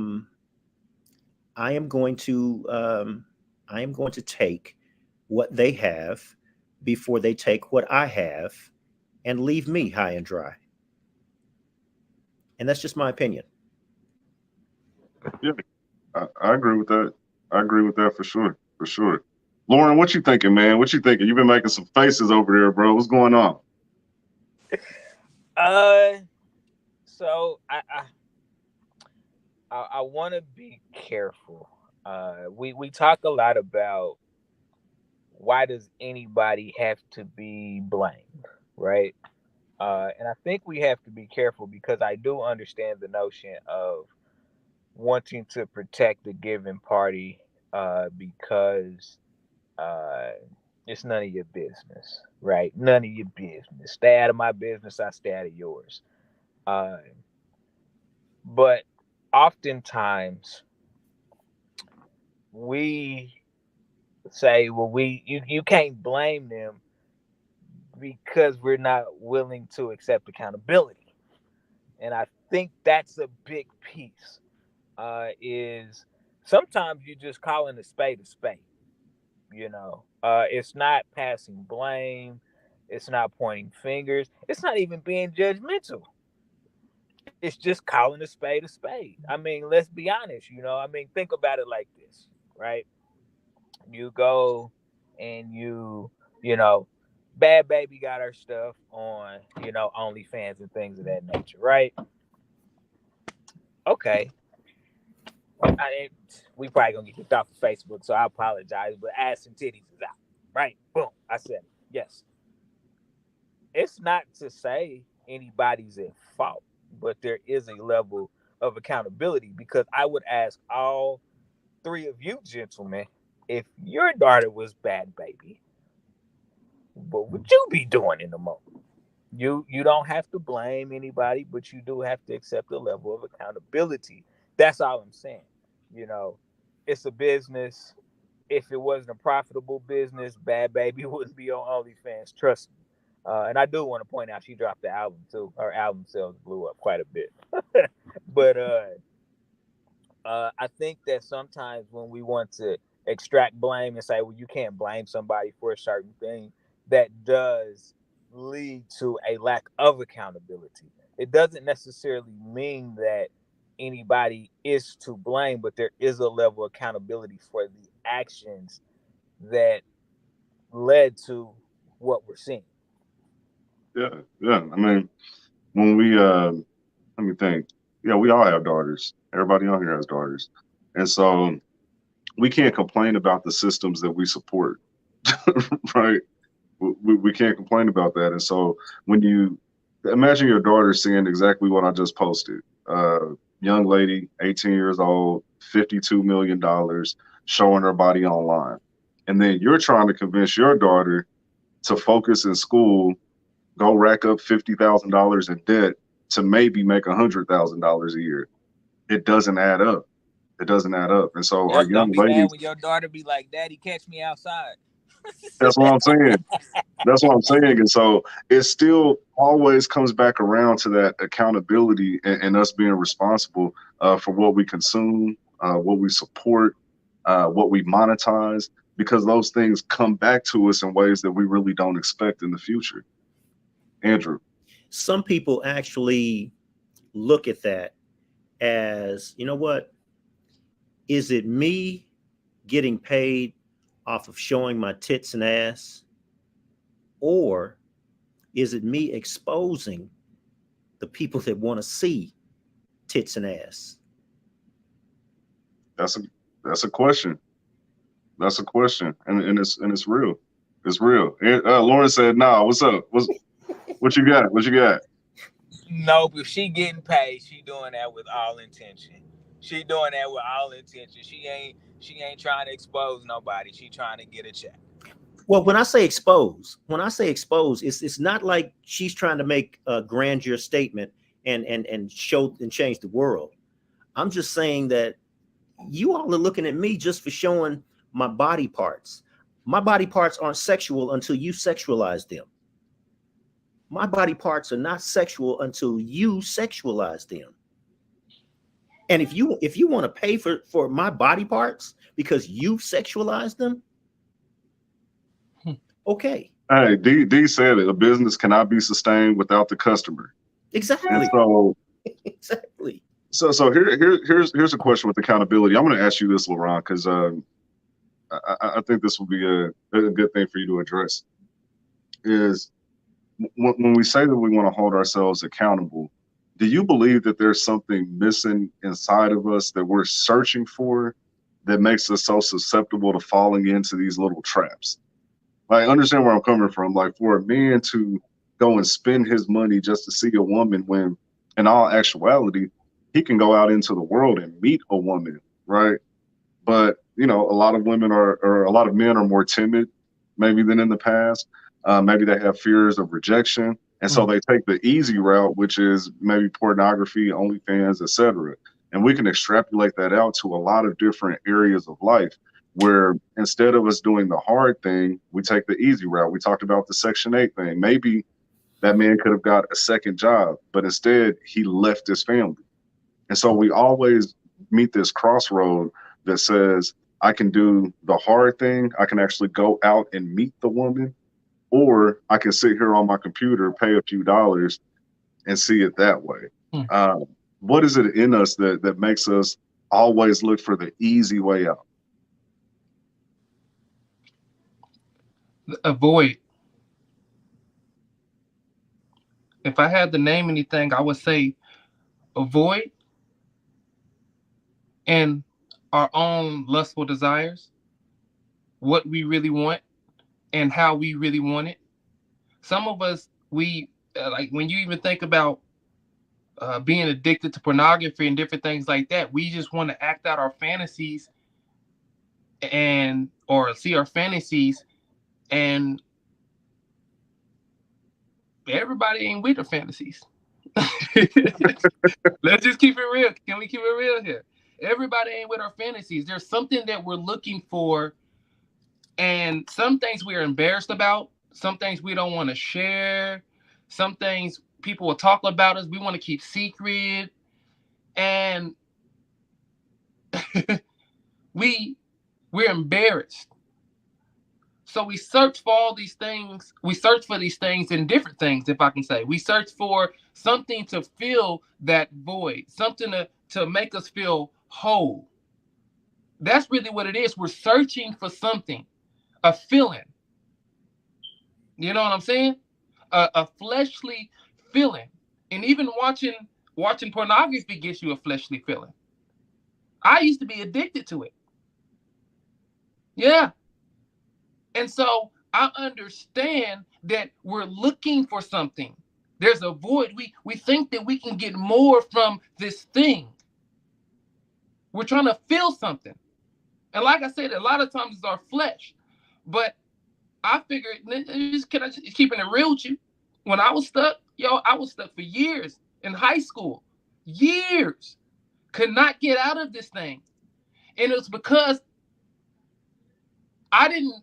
am going to take what they have before they take what I have and leave me high and dry. And that's just my opinion. Yeah, I agree with that. I agree with that for sure. For sure. Lauren, what you thinking, man? What you thinking? You've been making some faces over there, bro. What's going on? So I want to be careful. We talk a lot about why does anybody have to be blamed, right? And I think we have to be careful, because I do understand the notion of wanting to protect the given party because it's none of your business, right? None of your business. Stay out of my business, I stay out of yours. But oftentimes we say, well, you can't blame them because we're not willing to accept accountability. And I think that's a big piece. Is sometimes you just calling a spade a spade. It's not passing blame. It's not pointing fingers. It's not even being judgmental. It's just calling a spade a spade. I mean, let's be honest. I mean, think about it like this, right? You go and you know, Bad Baby got her stuff on, OnlyFans and things of that nature, right? Okay. We probably gonna get kicked off of Facebook, so I apologize. But ass and titties is out, right? Boom, I said it. Yes. It's not to say anybody's at fault, but there is a level of accountability, because I would ask all three of you gentlemen, if your daughter was Bad Baby, what would you be doing in the moment? You don't have to blame anybody, but you do have to accept a level of accountability. That's all I'm saying. It's a business. If it wasn't a profitable business, Bad Baby wouldn't be on OnlyFans. Trust me. And I do want to point out she dropped the album too. Her album sales blew up quite a bit. But I think that sometimes when we want to extract blame and say, well, you can't blame somebody for a certain thing, that does lead to a lack of accountability. It doesn't necessarily mean that anybody is to blame, but there is a level of accountability for the actions that led to what we're seeing. Yeah. I mean, when we let me think. Yeah, we all have daughters. Everybody on here has daughters, and so we can't complain about the systems that we support, right? We can't complain about that. And so when you imagine your daughter seeing exactly what I just posted, young lady, 18 years old, $52 million, showing her body online, and then you're trying to convince your daughter to focus in school, go rack up $50,000 in debt to maybe make $100,000 a year. It doesn't add up. It doesn't add up. And so our young Don't be ladies, mad when your daughter be like, "Daddy, catch me outside." that's what I'm saying. That's what I'm saying. And so it still always comes back around to that accountability and us being responsible for what we consume, what we support, what we monetize, because those things come back to us in ways that we really don't expect in the future. Andrew. Some people actually look at that as, you know what? Is it me getting paid off of showing my tits and ass? Or is it me exposing the people that want to see tits and ass? That's a question. That's a question. And it's real. It's real. Lauren said, nah, what's up? What you got? What you got? Nope, if she getting paid, she doing that with all intention. She doing that with all intention. She ain't trying to expose nobody. She trying to get a check. Well, when I say expose, it's not like she's trying to make a grandeur statement and show and change the world. I'm just saying that you all are looking at me just for showing my body parts. My body parts aren't sexual until you sexualize them. My body parts are not sexual until you sexualize them. And if you want to pay for my body parts because you sexualize them, okay. Hey, D said it. A business cannot be sustained without the customer. Exactly. And so exactly. So here's a question with accountability. I'm going to ask you this, LeBron, because I think this will be a good thing for you to address. Is when we say that we want to hold ourselves accountable, do you believe that there's something missing inside of us that we're searching for that makes us so susceptible to falling into these little traps? Like, understand where I'm coming from. Like, for a man to go and spend his money just to see a woman, when in all actuality, he can go out into the world and meet a woman, right? But, a lot of women or a lot of men are more timid maybe than in the past. Maybe they have fears of rejection. And so they take the easy route, which is maybe pornography, OnlyFans, etc. And we can extrapolate that out to a lot of different areas of life where instead of us doing the hard thing, we take the easy route. We talked about the Section 8 thing. Maybe that man could have got a second job, but instead he left his family. And so we always meet this crossroad that says, I can do the hard thing. I can actually go out and meet the woman, or I can sit here on my computer, pay a few dollars, and see it that way. What is it in us that makes us always look for the easy way out? Avoid. If I had to name anything, I would say avoid and our own lustful desires, what we really want and how we really want it. Some of us, we like when you even think about being addicted to pornography and different things like that, we just want to act out our fantasies or see our fantasies, and everybody ain't with the fantasies. Let's just keep it real. Can we keep it real here? Everybody ain't with our fantasies. There's something that we're looking for, and some things we're embarrassed about, some things we don't want to share, some things people will talk about us, we want to keep secret, and we're embarrassed. So we search for all these things. We search for these things in different things, if I can say. We search for something to fill that void, something to make us feel whole. That's really what it is. We're searching for something, a feeling. You know what I'm saying? A fleshly feeling. And even watching pornography gives you a fleshly feeling. I used to be addicted to it. Yeah. And so I understand that we're looking for something. There's a void. We think that we can get more from this thing. We're trying to feel something. And like I said, a lot of times it's our flesh. But I figured, can I just keeping it real with you? When I was stuck, I was stuck for years in high school. Years. Could not get out of this thing. And it was because I didn't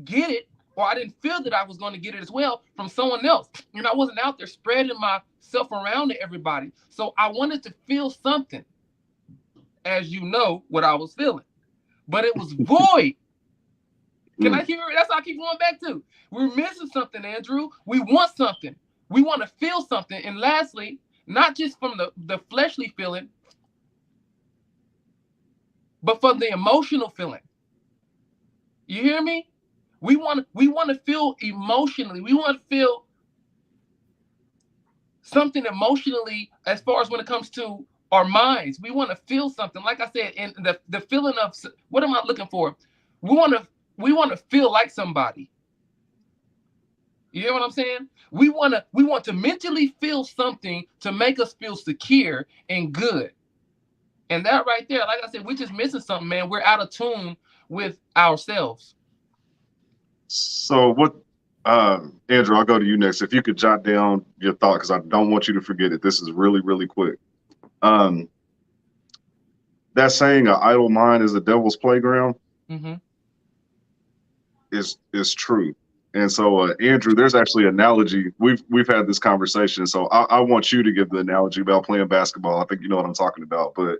get it, or I didn't feel that I was going to get it as well from someone else. And I wasn't out there spreading myself around to everybody. So I wanted to feel something, as you know, what I was feeling. But it was void. Can I keep it? That's what I keep going back to. We're missing something, Andrew. We want something. We want to feel something. And lastly, not just from the fleshly feeling, but from the emotional feeling. You hear me? We want to feel emotionally. We want to feel something emotionally as far as when it comes to our minds. We want to feel something. Like I said, and the feeling of, what am I looking for? We want to feel like somebody. You hear what I'm saying? We want to mentally feel something to make us feel secure and good. And that right there, like I said, we're just missing something, man. We're out of tune with ourselves. So what, Andrew, I'll go to you next. If you could jot down your thought, because I don't want you to forget it. This is really, really quick. That saying, an idle mind is a devil's playground, is true. And so, Andrew, there's actually an analogy. We've had this conversation. So I want you to give the analogy about playing basketball. I think you know what I'm talking about. But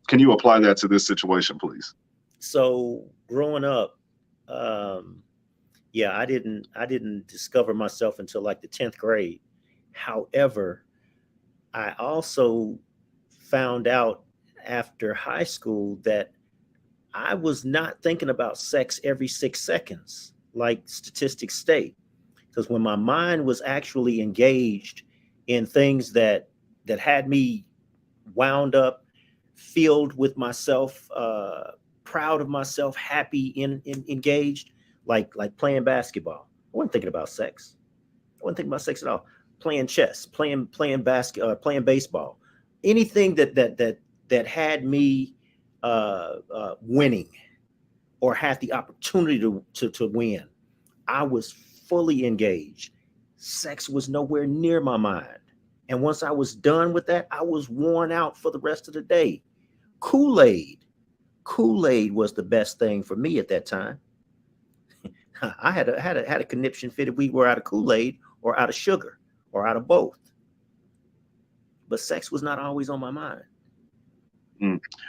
can you apply that to this situation, please? So growing up, I didn't discover myself until like the 10th grade. However, I also found out after high school that I was not thinking about sex every 6 seconds, like statistics state. Because when my mind was actually engaged in things that had me wound up, filled with myself, proud of myself, happy, engaged, like playing basketball. I wasn't thinking about sex. I wasn't thinking about sex at all. Playing chess, playing baseball, anything that had me winning or had the opportunity to win, I was fully engaged. Sex was nowhere near my mind. And once I was done with that, I was worn out for the rest of the day. Kool-Aid was the best thing for me at that time. I had a conniption fit if we were out of Kool-Aid or out of sugar or out of both. But sex was not always on my mind.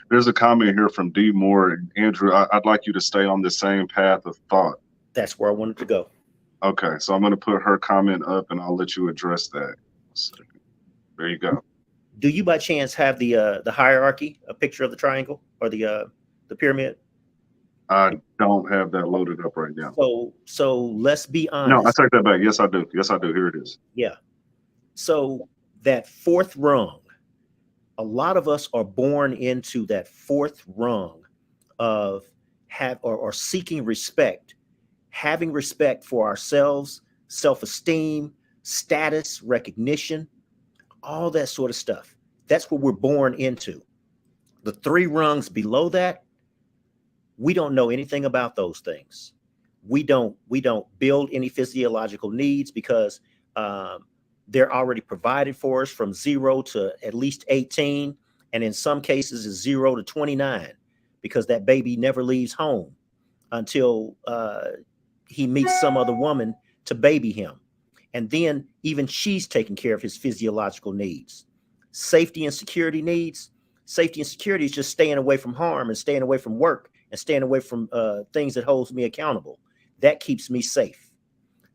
There's a comment here from D Moore. Andrew, I'd like you to stay on the same path of thought. That's where I wanted to go. Okay, so I'm going to put her comment up and I'll let you address that. There you go. Do you by chance have the hierarchy, a picture of the triangle or the pyramid? I don't have that loaded up right now. So let's be honest. No, I take that back. Yes, I do. Yes, I do. Here it is. Yeah. So that fourth rung, a lot of us are born into that fourth rung of seeking respect, having respect for ourselves, self-esteem, status, recognition, all that sort of stuff. That's what we're born into. The 3 rungs below that, we don't know anything about those things. We don't build any physiological needs because they're already provided for us from 0 to at least 18. And in some cases it's 0 to 29 because that baby never leaves home until he meets some other woman to baby him. And then even she's taking care of his physiological needs. Safety and security needs. Safety and security is just staying away from harm and staying away from work and staying away from things that holds me accountable. That keeps me safe.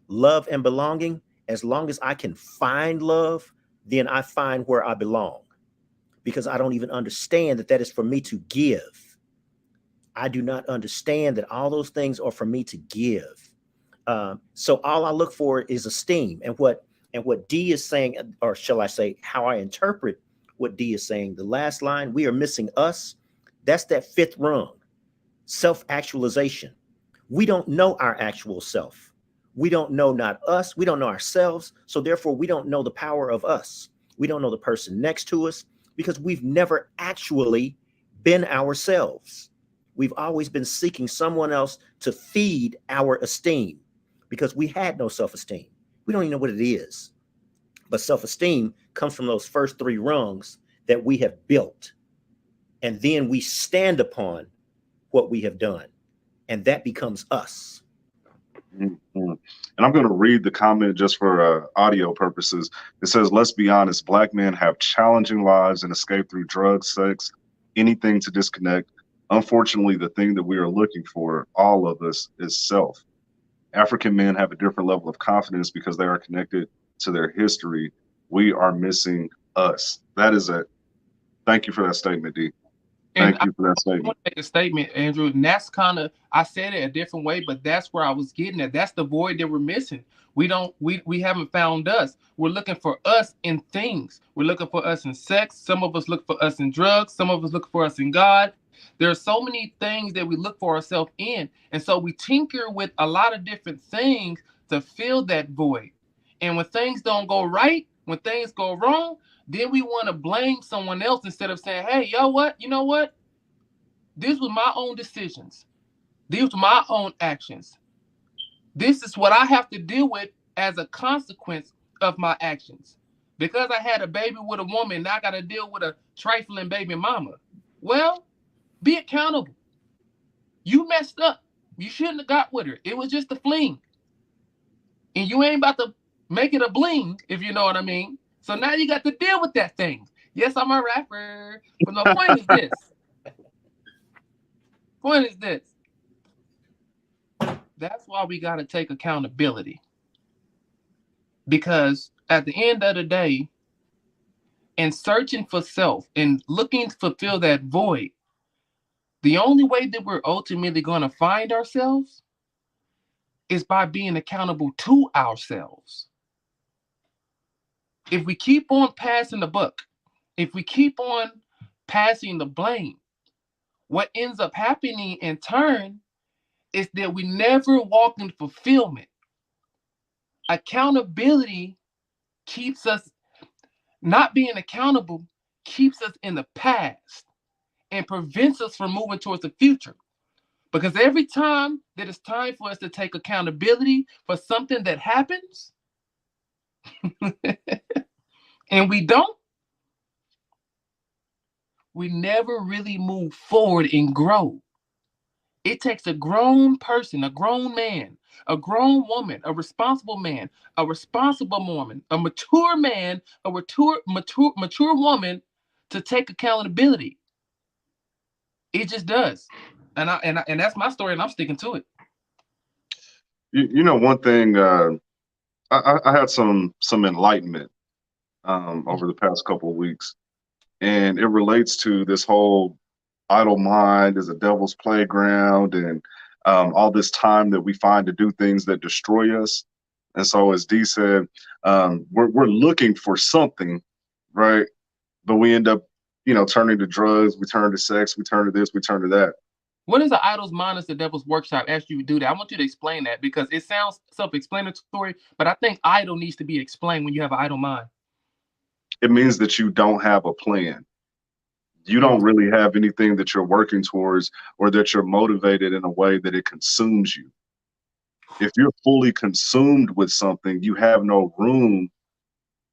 Love and belonging, as long as I can find love, then I find where I belong. Because I don't even understand that is for me to give. I do not understand that all those things are for me to give. So all I look for is esteem. And what D is saying, or shall I say, how I interpret what D is saying, the last line, we are missing us. That's that 5th rung, self-actualization. We don't know our actual self. We don't know not us. We don't know ourselves. So therefore, we don't know the power of us. We don't know the person next to us because we've never actually been ourselves. We've always been seeking someone else to feed our esteem because we had no self-esteem. We don't even know what it is. But self-esteem comes from those first 3 rungs that we have built. And then we stand upon what we have done. And that becomes us. Mm-hmm. And I'm going to read the comment just for audio purposes. It says, let's be honest, Black men have challenging lives and escape through drugs, sex, anything to disconnect. Unfortunately, the thing that we are looking for, all of us, is self. African men have a different level of confidence because they are connected to their history. We are missing us. That is it. Thank you for that statement, D. Thank you for that statement. I want to make a statement, Andrew, and that's kind of, I said it a different way, but that's where I was getting at. That's the void that we're missing. We haven't found us. We're looking for us in things. We're looking for us in sex. Some of us look for us in drugs. Some of us look for us in God. There are so many things that we look for ourselves in. And so we tinker with a lot of different things to fill that void. And when things don't go right, when things go wrong, then we want to blame someone else instead of saying, hey, you know what? This was my own decisions. These were my own actions. This is what I have to deal with as a consequence of my actions. Because I had a baby with a woman, now I got to deal with a trifling baby mama. Well, be accountable. You messed up. You shouldn't have got with her. It was just a fling. And you ain't about to make it a bling, if you know what I mean. So now you got to deal with that thing. Yes, I'm a rapper. But the point is this. That's why we got to take accountability. Because at the end of the day, in searching for self and looking to fulfill that void, the only way that we're ultimately going to find ourselves is by being accountable to ourselves. If we keep on passing the buck, if we keep on passing the blame, what ends up happening in turn is that we never walk in fulfillment. Accountability keeps us, not being accountable keeps us in the past and prevents us from moving towards the future. Because every time that it's time for us to take accountability for something that happens, and we don't, we never really move forward and grow. It takes a grown person, a grown man, a grown woman, a responsible man, a responsible woman, a mature man, a mature woman to take accountability. It just does. And that's my story, and I'm sticking to it. You know, one thing, I had some enlightenment over the past couple of weeks, and it relates to this whole idle mind is a devil's playground, and all this time that we find to do things that destroy us. And so, as D said, we're looking for something, right? But we end up, you know, turning to drugs, we turn to sex, we turn to this, we turn to that. What is the idol's mind is the devil's workshop? After you do that, I want you to explain that because it sounds self-explanatory, but I think idle needs to be explained when you have an idle mind. It means that you don't have a plan. You don't really have anything that you're working towards, or that you're motivated in a way that it consumes you. If you're fully consumed with something, you have no room.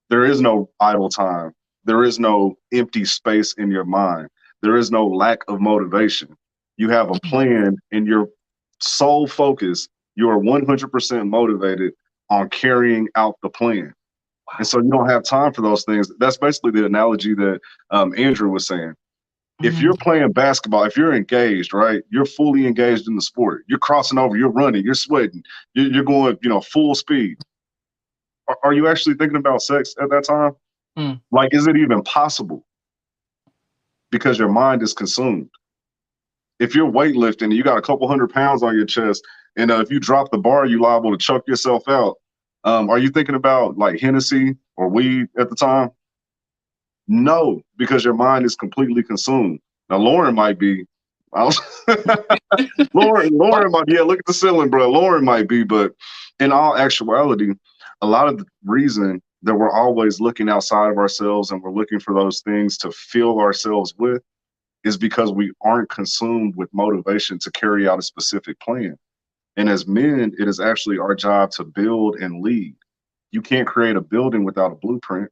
There is no idle time. There is no empty space in your mind. There is no lack of motivation. You have a plan, and your sole focus, you are 100% motivated on carrying out the plan. And so you don't have time for those things. That's basically the analogy that Andrew was saying. If you're playing basketball, if you're engaged, right, you're fully engaged in the sport. You're crossing over, you're running, you're sweating, you're going, you know, full speed. Are you actually thinking about sex at that time? Like, is it even possible? Because your mind is consumed. If you're weightlifting and you got a couple 100 pounds on your chest, and if you drop the bar, you liable to choke yourself out. Are you thinking about like Hennessy or weed at the time? No, because your mind is completely consumed. Now, Lauren might be. Lauren might be. Yeah, look at the ceiling, bro. Lauren might be, but in all actuality, a lot of the reason that we're always looking outside of ourselves and we're looking for those things to fill ourselves with is because we aren't consumed with motivation to carry out a specific plan. And as men, it is actually our job to build and lead. You can't create a building without a blueprint.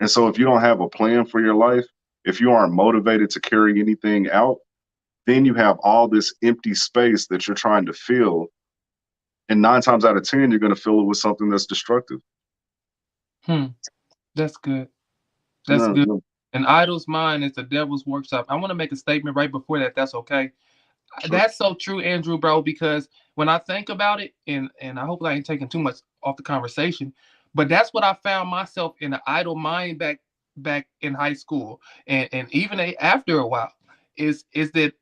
And so if you don't have a plan for your life, if you aren't motivated to carry anything out, then you have all this empty space that you're trying to fill. And 9 times out of 10, you're going to fill it with something that's destructive. That's good. That's good. An idol's mind is the devil's workshop. I want to make a statement right before that. That's okay. Sure. That's so true, Andrew, bro, because when I think about it, and I hope I ain't taking too much off the conversation, but that's what I found myself in an idle mind back in high school, and even after a while, is that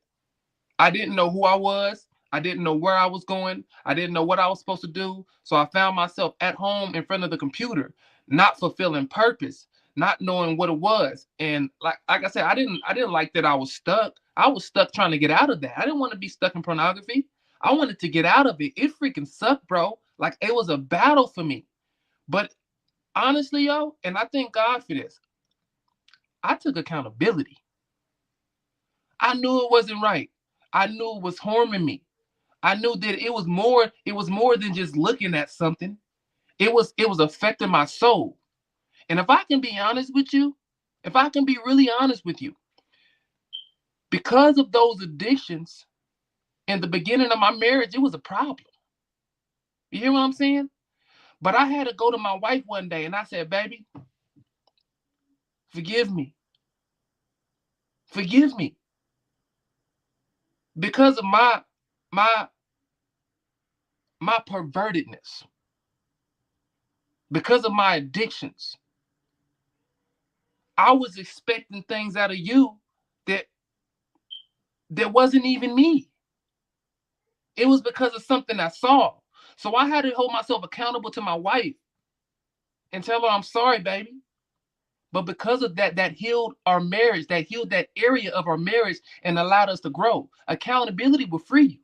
I didn't know who I was. I didn't know where I was going. I didn't know what I was supposed to do. So I found myself at home in front of the computer, not fulfilling purpose, not knowing what it was. And like I said, I didn't like that I was stuck. I was stuck trying to get out of that. I didn't want to be stuck in pornography. I wanted to get out of it. It freaking sucked, bro. Like, it was a battle for me. But honestly, yo, and I thank God for this, I took accountability. I knew it wasn't right. I knew it was harming me. I knew that it was more than just looking at something. It was affecting my soul. And if I can be honest with you, if I can be really honest with you, because of those addictions in the beginning of my marriage, it was a problem. You hear what I'm saying? But I had to go to my wife one day and I said, baby, forgive me. Forgive me. Because of my pervertedness, because of my addictions, I was expecting things out of you that wasn't even me. It was because of something I saw. So I had to hold myself accountable to my wife and tell her, I'm sorry, baby. But because of that healed our marriage, that healed that area of our marriage and allowed us to grow. Accountability will free you.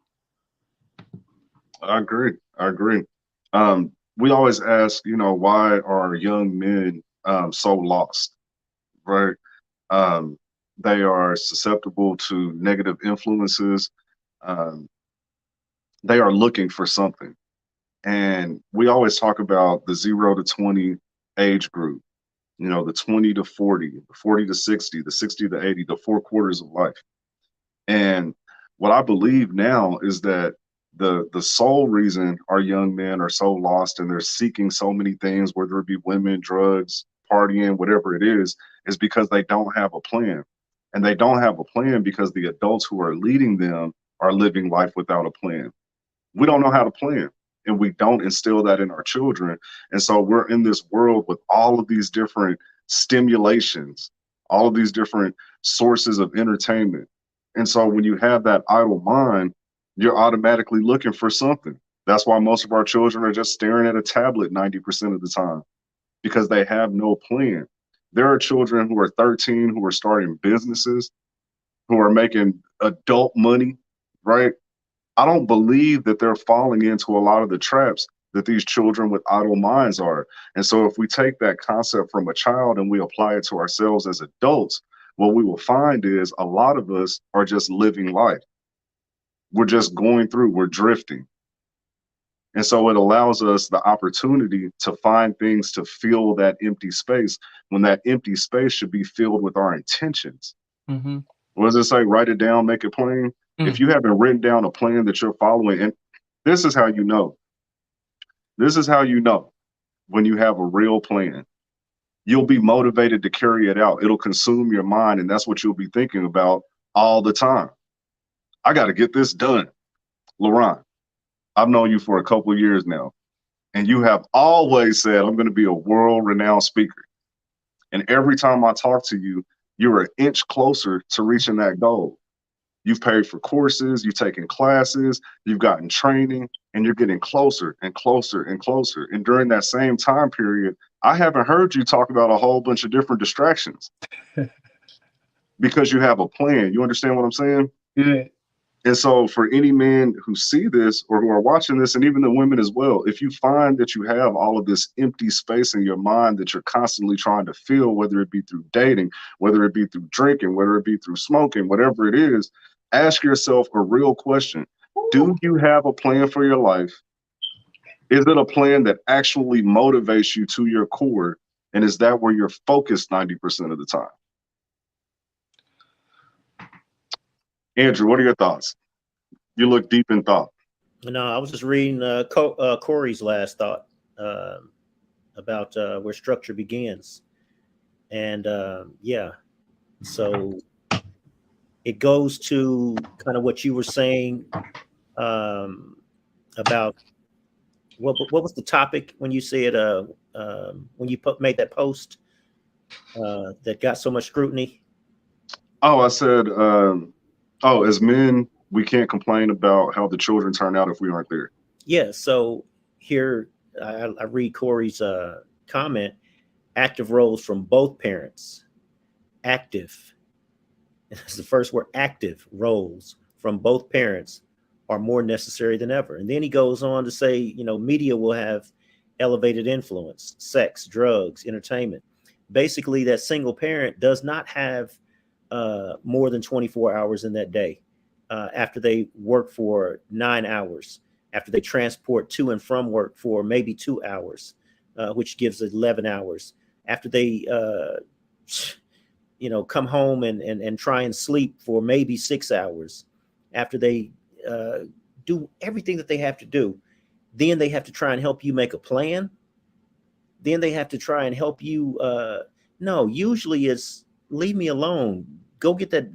I agree. We always ask, you know, why are young men so lost, right? They are susceptible to negative influences. They are looking for something. And we always talk about the 0 to 20 age group. you know, the 20 to 40, the 40 to 60, the 60 to 80, the 4 quarters of life. And what I believe now is that the sole reason our young men are so lost and they're seeking so many things, whether it be women, drugs, partying, whatever it is because they don't have a plan. And they don't have a plan because the adults who are leading them are living life without a plan. We don't know how to plan, and we don't instill that in our children. And so we're in this world with all of these different stimulations, all of these different sources of entertainment. And so when you have that idle mind, you're automatically looking for something. That's why most of our children are just staring at a tablet 90% of the time, because they have no plan. There are children who are 13 who are starting businesses, who are making adult money, right? I don't believe that they're falling into a lot of the traps that these children with idle minds are. And so if we take that concept from a child and we apply it to ourselves as adults, what we will find is a lot of us are just living life. We're just going through, we're drifting. And so it allows us the opportunity to find things to fill that empty space, when that empty space should be filled with our intentions. Mm-hmm. What does it say? Write it down, make it plain. If you haven't written down a plan that you're following, and this is how you know. This is how you know when you have a real plan. You'll be motivated to carry it out. It'll consume your mind, and that's what you'll be thinking about all the time. I got to get this done. LaRon, I've known you for a couple of years now, and you have always said, I'm going to be a world-renowned speaker. And every time I talk to you, you're an inch closer to reaching that goal. You've paid for courses, you've taken classes, you've gotten training, and you're getting closer and closer and closer. And during that same time period, I haven't heard you talk about a whole bunch of different distractions because you have a plan. You understand what I'm saying? Yeah. And so for any men who see this or who are watching this, and even the women as well, if you find that you have all of this empty space in your mind that you're constantly trying to fill, whether it be through dating, whether it be through drinking, whether it be through smoking, whatever it is, ask yourself a real question. Do you have a plan for your life? Is it a plan that actually motivates you to your core? And is that where you're focused 90% of the time? Andrew, what are your thoughts? You look deep in thought. No, I was just reading Corey's last thought about where structure begins. And yeah, so it goes to kind of what you were saying about what was the topic when you said when you made that post that got so much scrutiny? Oh, I said, as men, we can't complain about how the children turn out if we aren't there. Yeah. So here I read Corey's comment: active roles from both parents. Active. That's the first word. Active roles from both parents are more necessary than ever. And then he goes on to say, you know, media will have elevated influence, sex, drugs, entertainment. Basically, that single parent does not have more than 24 hours in that day after they work for 9 hours, after they transport to and from work for maybe 2 hours, which gives 11 hours, after they come home and try and sleep for maybe 6 hours, after they do everything that they have to do, then they have to try and help you make a plan. Then they have to try and help you. No, usually it's leave me alone. Go get that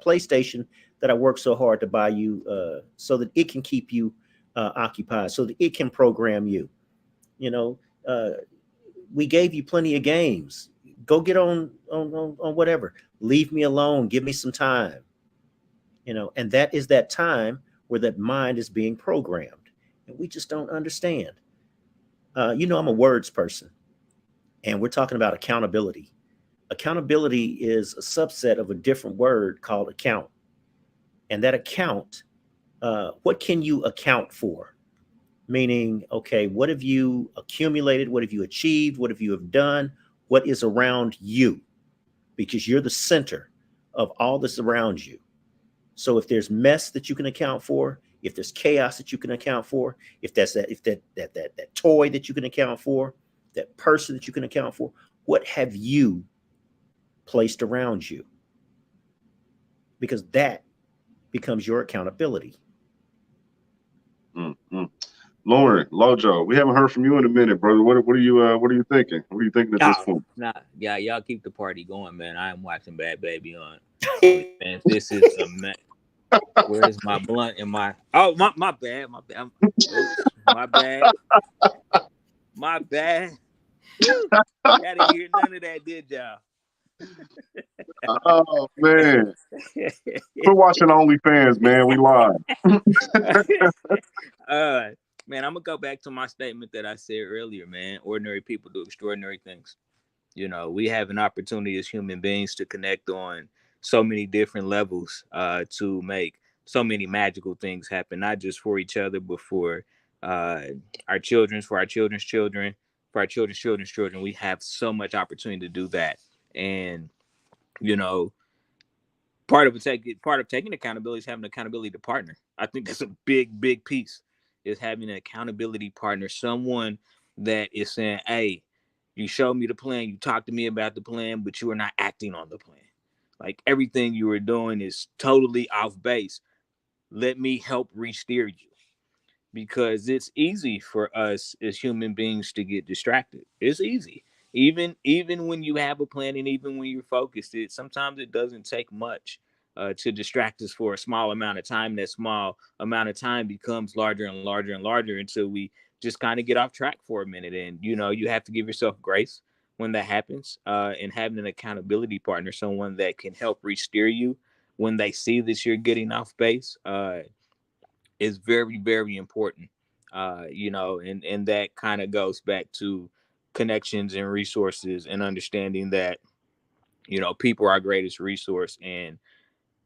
PlayStation that I worked so hard to buy you, so that it can keep you occupied, so that it can program you. You know, we gave you plenty of games. Go get on whatever. Leave me alone. Give me some time. You know, and that is that time where that mind is being programmed, and we just don't understand. I'm a words person, and we're talking about accountability. Accountability is a subset of a different word called account. And that account, what can you account for? Meaning, okay, what have you accumulated? What have you achieved? What have you have done? What is around you? Because you're the center of all that's around you. So if there's mess that you can account for, if there's chaos that you can account for, if that toy that you can account for, that person that you can account for, What have you placed around you? Because that becomes your accountability. Mm-hmm. Lauren, Lojo, we haven't heard from you in a minute, brother. What are you thinking? What are you thinking at this Oh, point? nah, yeah, y'all keep the party going, man. I am watching Bad Baby on OnlyFans. This is a mess. Where's my blunt and my? Oh, my bad, my bad. Oops, my bad, my bad. Whew. Y'all didn't hear none of that, did y'all? Oh man, quit watching OnlyFans, man. We live. uh, man, I'm gonna go back to my statement that I said earlier, man. Ordinary people do extraordinary things. You know, we have an opportunity as human beings to connect on so many different levels, to make so many magical things happen, not just for each other, but for our children's, for our children's children, for our children's children's children. We have so much opportunity to do that, and you know, part of taking accountability is having an accountability partner. I think that's a big piece, is having an accountability partner, someone that is saying, "Hey, you showed me the plan, you talked to me about the plan, but you are not acting on the plan. Like everything you were doing is totally off base. Let me help re-steer you." Because it's easy for us as human beings to get distracted. It's easy. Even when you have a plan and even when you're focused, sometimes it doesn't take much to distract us for a small amount of time. That small amount of time becomes larger and larger and larger until we just kind of get off track for a minute. And you know, you have to give yourself grace when that happens, and having an accountability partner, someone that can help re-steer you when they see that you're getting off base, is very important. You know, and that kind of goes back to connections and resources and understanding that, you know, people are our greatest resource, and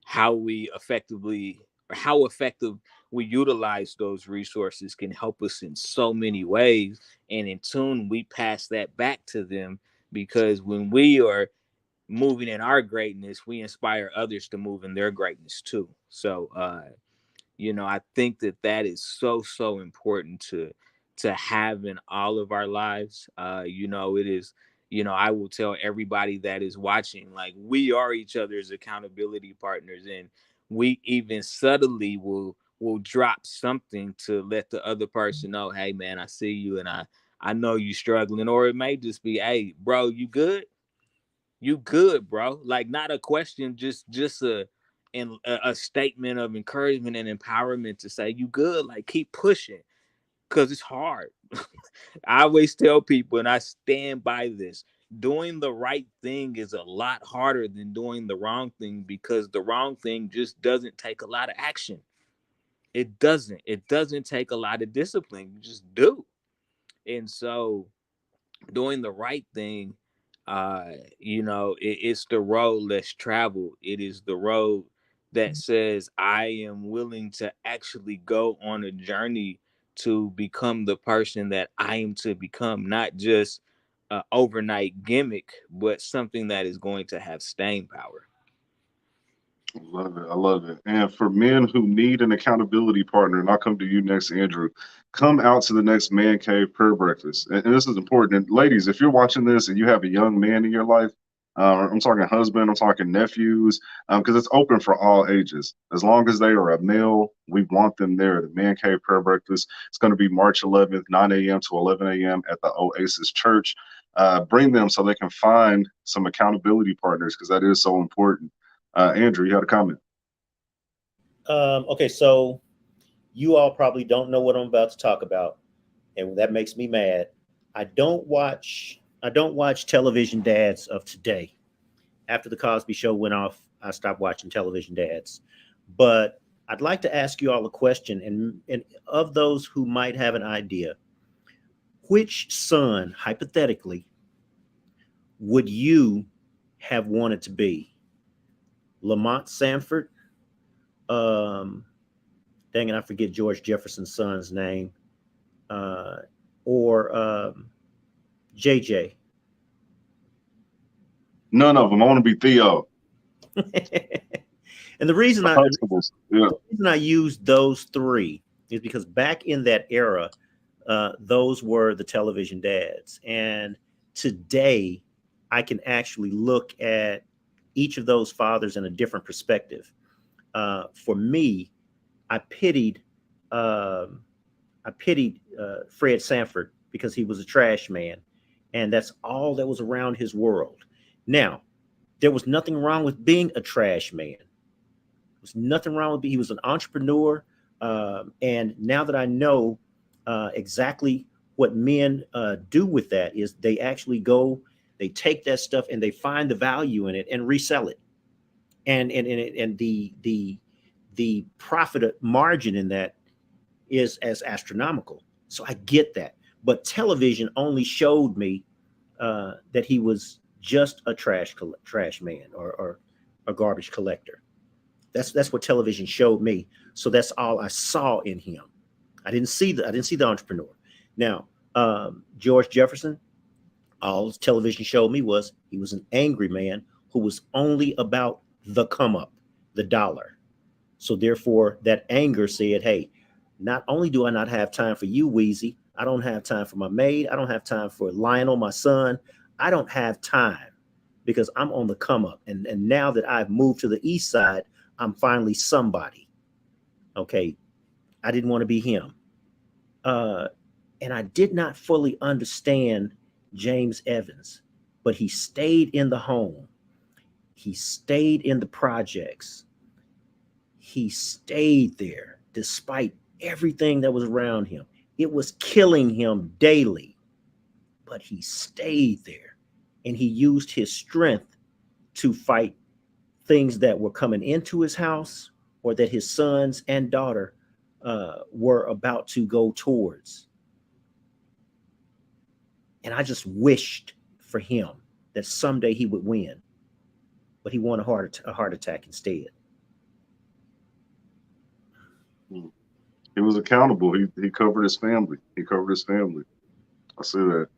how we effectively, or how effective we utilize those resources can help us in so many ways. And in tune, we pass that back to them, because when we are moving in our greatness, we inspire others to move in their greatness too. So you know, I think that that is so important to have in all of our lives. You know, it is, you know, I will tell everybody that is watching, like, we are each other's accountability partners, and we even subtly will drop something to let the other person know, hey man, I see you, and I know you struggling. Or it may just be, hey bro, you good? You good, bro? Like, not a question, just a statement of encouragement and empowerment to say you good. Like, keep pushing, because it's hard. I always tell people, and I stand by this, doing the right thing is a lot harder than doing the wrong thing, because the wrong thing just doesn't take a lot of action. It doesn't take a lot of discipline. You just do. And so doing the right thing, you know, it's the road less traveled. It is the road that says I am willing to actually go on a journey to become the person that I am to become, not just an overnight gimmick, but something that is going to have staying power. Love it. I love it. And for men who need an accountability partner, and I'll come to you next, Andrew, come out to the next Man Cave Prayer Breakfast. And this is important. And ladies, if you're watching this and you have a young man in your life, I'm talking husband, I'm talking nephews, because it's open for all ages. As long as they are a male, we want them there. The Man Cave Prayer Breakfast. It's going to be March 11th, 9 a.m. to 11 a.m. at the Oasis Church. Bring them so they can find some accountability partners, because that is so important. Andrew, you had a comment. Okay, so you all probably don't know what I'm about to talk about, and that makes me mad. I don't watch television dads of today. After the Cosby Show went off, I stopped watching television dads. But I'd like to ask you all a question, and of those who might have an idea, which son, hypothetically, would you have wanted to be? Lamont Sanford, dang it, I forget George Jefferson's son's name, or JJ. None of them. I want to be Theo. And the reason The Huxtables. Yeah. I use those three is because back in that era, those were the television dads. And today, I can actually look at each of those fathers in a different perspective. For me, I pitied Fred Sanford because he was a trash man, and that's all that was around his world. Now, there was nothing wrong with being a trash man. There was nothing wrong with he was an entrepreneur, and now that I know exactly what men do with that, is they actually go, they take that stuff and they find the value in it and resell it, and the profit margin in that is as astronomical. So I get that, but television only showed me that he was just a trash man or a garbage collector. That's what television showed me. So that's all I saw in him. I didn't see the entrepreneur. Now, George Jefferson, all television showed me was he was an angry man who was only about the come up, the dollar. So therefore, that anger said, hey, not only do I not have time for you, Weezy, I don't have time for my maid, I don't have time for Lionel, my son. I don't have time because I'm on the come up. And now that I've moved to the east side, I'm finally somebody. Okay. I didn't want to be him. And I did not fully understand James Evans, but he stayed in the home. He stayed in the projects. He stayed there despite everything that was around him. It was killing him daily, but he stayed there, and he used his strength to fight things that were coming into his house or that his sons and daughter were about to go towards. And I just wished for him that someday he would win, but he won a heart attack instead. He was accountable. He covered his family. I see that.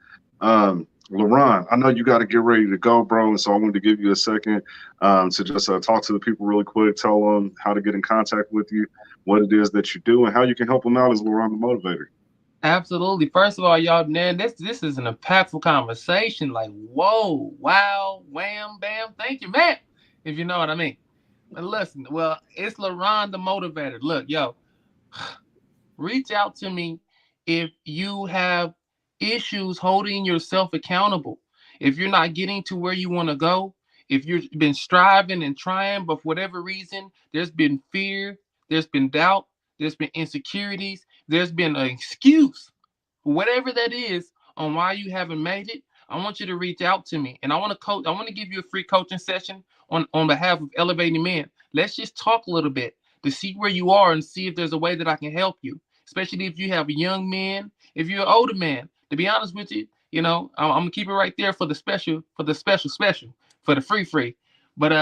LeRon, I know you got to get ready to go, bro, and so I wanted to give you a second to just talk to the people really quick, tell them how to get in contact with you, what it is that you do, and how you can help them out as LeRon the Motivator. Absolutely. First of all, y'all, man, this is an impactful conversation. Like, whoa, wow, wham, bam. Thank you, man. If you know what I mean. But listen, well, it's LeRon the Motivator. Look, yo, reach out to me if you have issues holding yourself accountable. If you're not getting to where you want to go, if you've been striving and trying, but for whatever reason, there's been fear, there's been doubt, there's been insecurities, there's been an excuse, whatever that is, on why you haven't made it, I want you to reach out to me. And I want to give you a free coaching session on behalf of Elevating Men. Let's just talk a little bit to see where you are and see if there's a way that I can help you, especially if you have young men, if you're an older man. To be honest with you, I'm gonna keep it right there for the special, for the free. But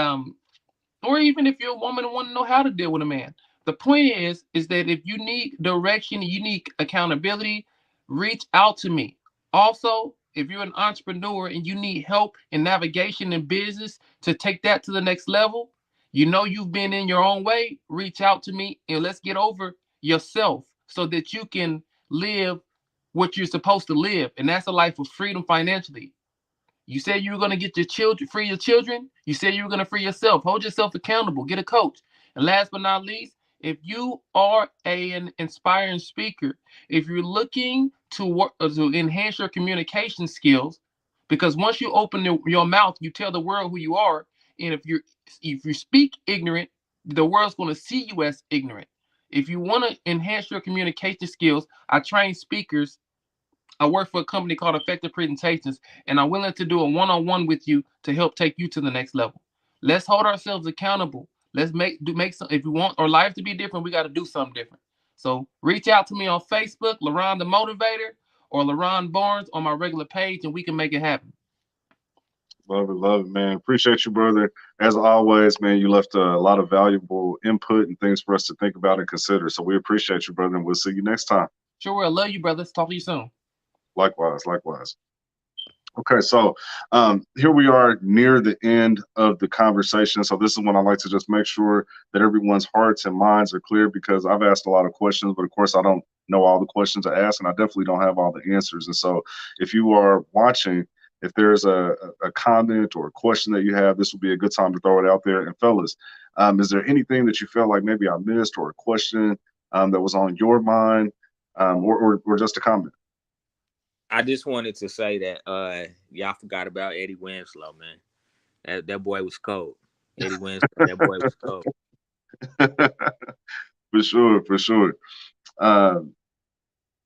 or even if you're a woman and want to know how to deal with a man. The point is that if you need direction, you need accountability, reach out to me. Also, if you're an entrepreneur and you need help in navigation and business to take that to the next level, you've been in your own way, reach out to me and let's get over yourself so that you can live what you're supposed to live. And that's a life of freedom financially. You said you were going to get your children, free your children. You said you were going to free yourself. Hold yourself accountable. Get a coach. And last but not least, if you are an inspiring speaker, if you're looking to work to enhance your communication skills, because once you open your mouth, you tell the world who you are. And if you speak ignorant, the world's going to see you as ignorant. If you want to enhance your communication skills, I train speakers. I work for a company called Effective Presentations, and I'm willing to do a one-on-one with you to help take you to the next level. Let's hold ourselves accountable. Let's make some. If we want our life to be different, we got to do something different. So reach out to me on Facebook, LeRon the Motivator, or LeRon Barnes on my regular page, and we can make it happen. Love it, man. Appreciate you, brother. As always, man, you left a lot of valuable input and things for us to think about and consider. So we appreciate you, brother, and we'll see you next time. Sure, I love you, brother. Talk to you soon. Likewise. Okay, so here we are near the end of the conversation. So this is when I like to just make sure that everyone's hearts and minds are clear, because I've asked a lot of questions, but of course I don't know all the questions to ask, and I definitely don't have all the answers. And so if you are watching If there's a comment or a question that you have, this would be a good time to throw it out there. And fellas, is there anything that you felt like maybe I missed, or a question that was on your mind, or just a comment? I just wanted to say that y'all forgot about Eddie Winslow, man. That boy was cold. Eddie Winslow, that boy was cold. For sure, for sure. Um,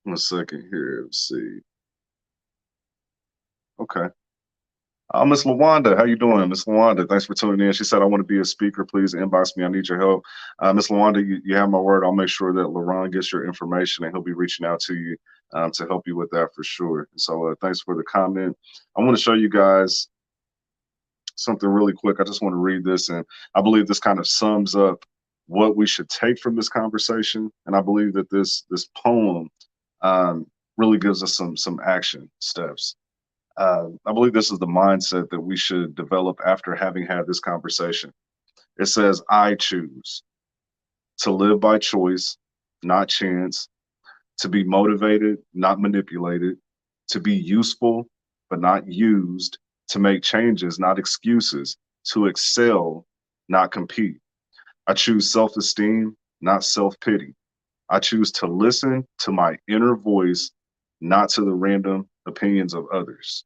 1 second here. Let's see. Okay. Miss Lawanda, how you doing? Miss Lawanda, thanks for tuning in. She said, I want to be a speaker. Please inbox me. I need your help. Miss Lawanda, you have my word. I'll make sure that LaRon gets your information, and he'll be reaching out to you to help you with that for sure. So thanks for the comment. I want to show you guys something really quick. I just want to read this, and I believe this kind of sums up what we should take from this conversation. And I believe that this poem really gives us some action steps. I believe this is the mindset that we should develop after having had this conversation. It says, I choose to live by choice, not chance, to be motivated, not manipulated, to be useful, but not used, to make changes, not excuses, to excel, not compete. I choose self-esteem, not self-pity. I choose to listen to my inner voice, not to the random opinions of others.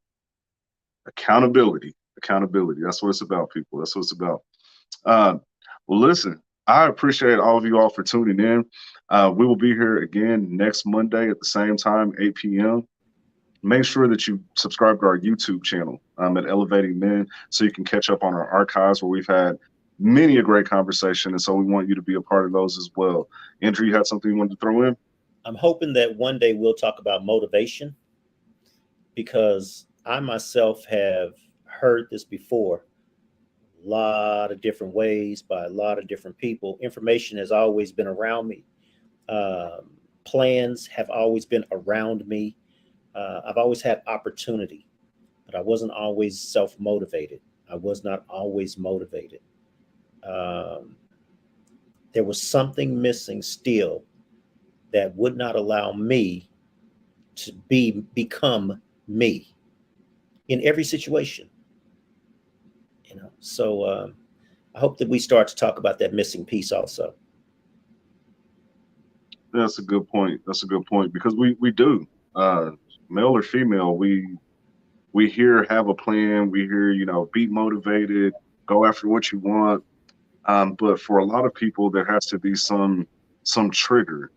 Accountability. That's what it's about, people. That's what it's about. Well, listen, I appreciate all of you all for tuning in. We will be here again next Monday at the same time, 8 p.m. Make sure that you subscribe to our YouTube channel at Elevating Men, so you can catch up on our archives where we've had many a great conversation. And so we want you to be a part of those as well. Andrew, you had something you wanted to throw in? I'm hoping that one day we'll talk about motivation, because I myself have heard this before a lot of different ways by a lot of different people. Information has always been around me. Plans have always been around me. I've always had opportunity, but I wasn't always self-motivated. I was not always motivated. There was something missing still that would not allow me to become me in every situation. So I hope that we start to talk about that missing piece also. That's a good point. That's a good point, because we do, male or female, we hear have a plan. We hear, be motivated, go after what you want. But for a lot of people, there has to be some trigger.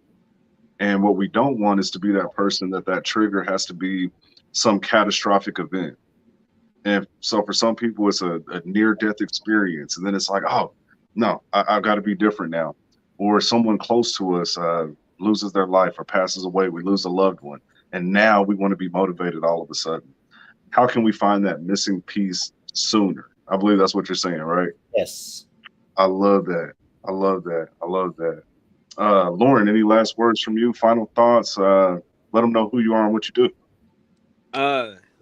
And what we don't want is to be that person that trigger has to be some catastrophic event. And so for some people, it's a near-death experience. And then it's like, oh, no, I've got to be different now. Or someone close to us loses their life or passes away. We lose a loved one. And now we want to be motivated all of a sudden. How can we find that missing piece sooner? I believe that's what you're saying, right? Yes. I love that. I love that. I love that. Lauren, any last words from you? Final thoughts? Let them know who you are and what you do.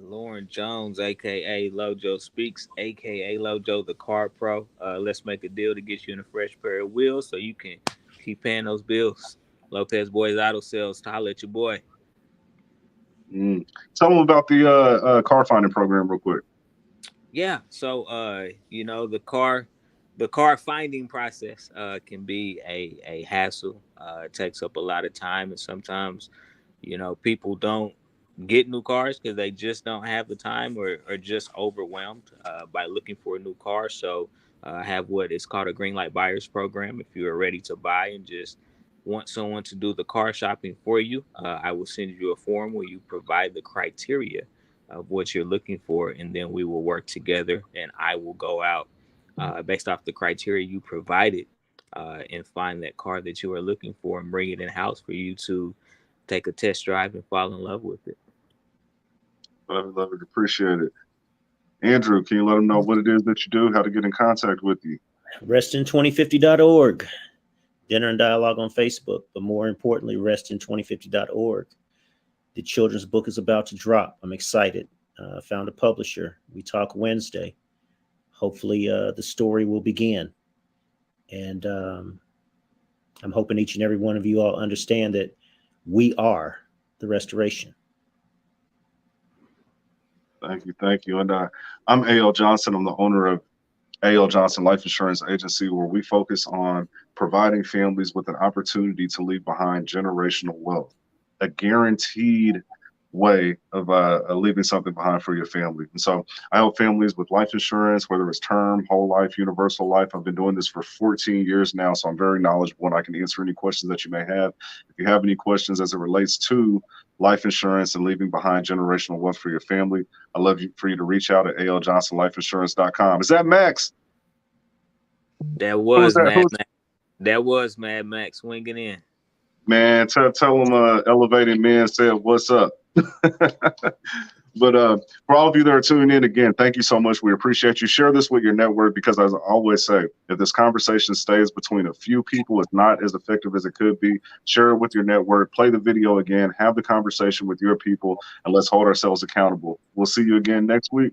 Lauren Jones, aka Lojo Speaks, aka Lojo the Car Pro. Let's make a deal to get you in a fresh pair of wheels so you can keep paying those bills. Lopez Boys Auto Sales, holla at your boy. Tell them about the car finding program real quick. Yeah, so the car finding process can be a hassle. It takes up a lot of time, and sometimes people don't get new cars because they just don't have the time, or are just overwhelmed by looking for a new car. So I have what is called a green light buyers program. If you are ready to buy and just want someone to do the car shopping for you, I will send you a form where you provide the criteria of what you're looking for, and then we will work together, and I will go out based off the criteria you provided and find that car that you are looking for and bring it in house for you to take a test drive and fall in love with it. Love it. Appreciate it. Andrew, can you let them know what it is that you do, how to get in contact with you? Restin2050.org. Dinner and Dialogue on Facebook, but more importantly, restin2050.org. The children's book is about to drop. I'm excited. Found a publisher. We talk Wednesday. Hopefully the story will begin. And I'm hoping each and every one of you all understand that we are the restoration. Thank you. Thank you. And I'm A.L. Johnson. I'm the owner of A.L. Johnson Life Insurance Agency, where we focus on providing families with an opportunity to leave behind generational wealth, a guaranteed way of leaving something behind for your family. And so I help families with life insurance, whether it's term, whole life, universal life. I've been doing this for 14 years now, so I'm very knowledgeable and I can answer any questions that you may have. If you have any questions as it relates to life insurance and leaving behind generational wealth for your family, I love you for you to reach out at aljohnsonlifeinsurance.com. Is that Max? That Who was was that? Mad Max. That was Mad Max swinging in. Man, tell them Elevated Men said what's up. But for all of you that are tuning in again, thank you so much. We appreciate you. Share this with your network because, as I always say, if this conversation stays between a few people, it's not as effective as it could be. Share it with your network. Play the video again. Have the conversation with your people, and let's hold ourselves accountable. We'll see you again next week.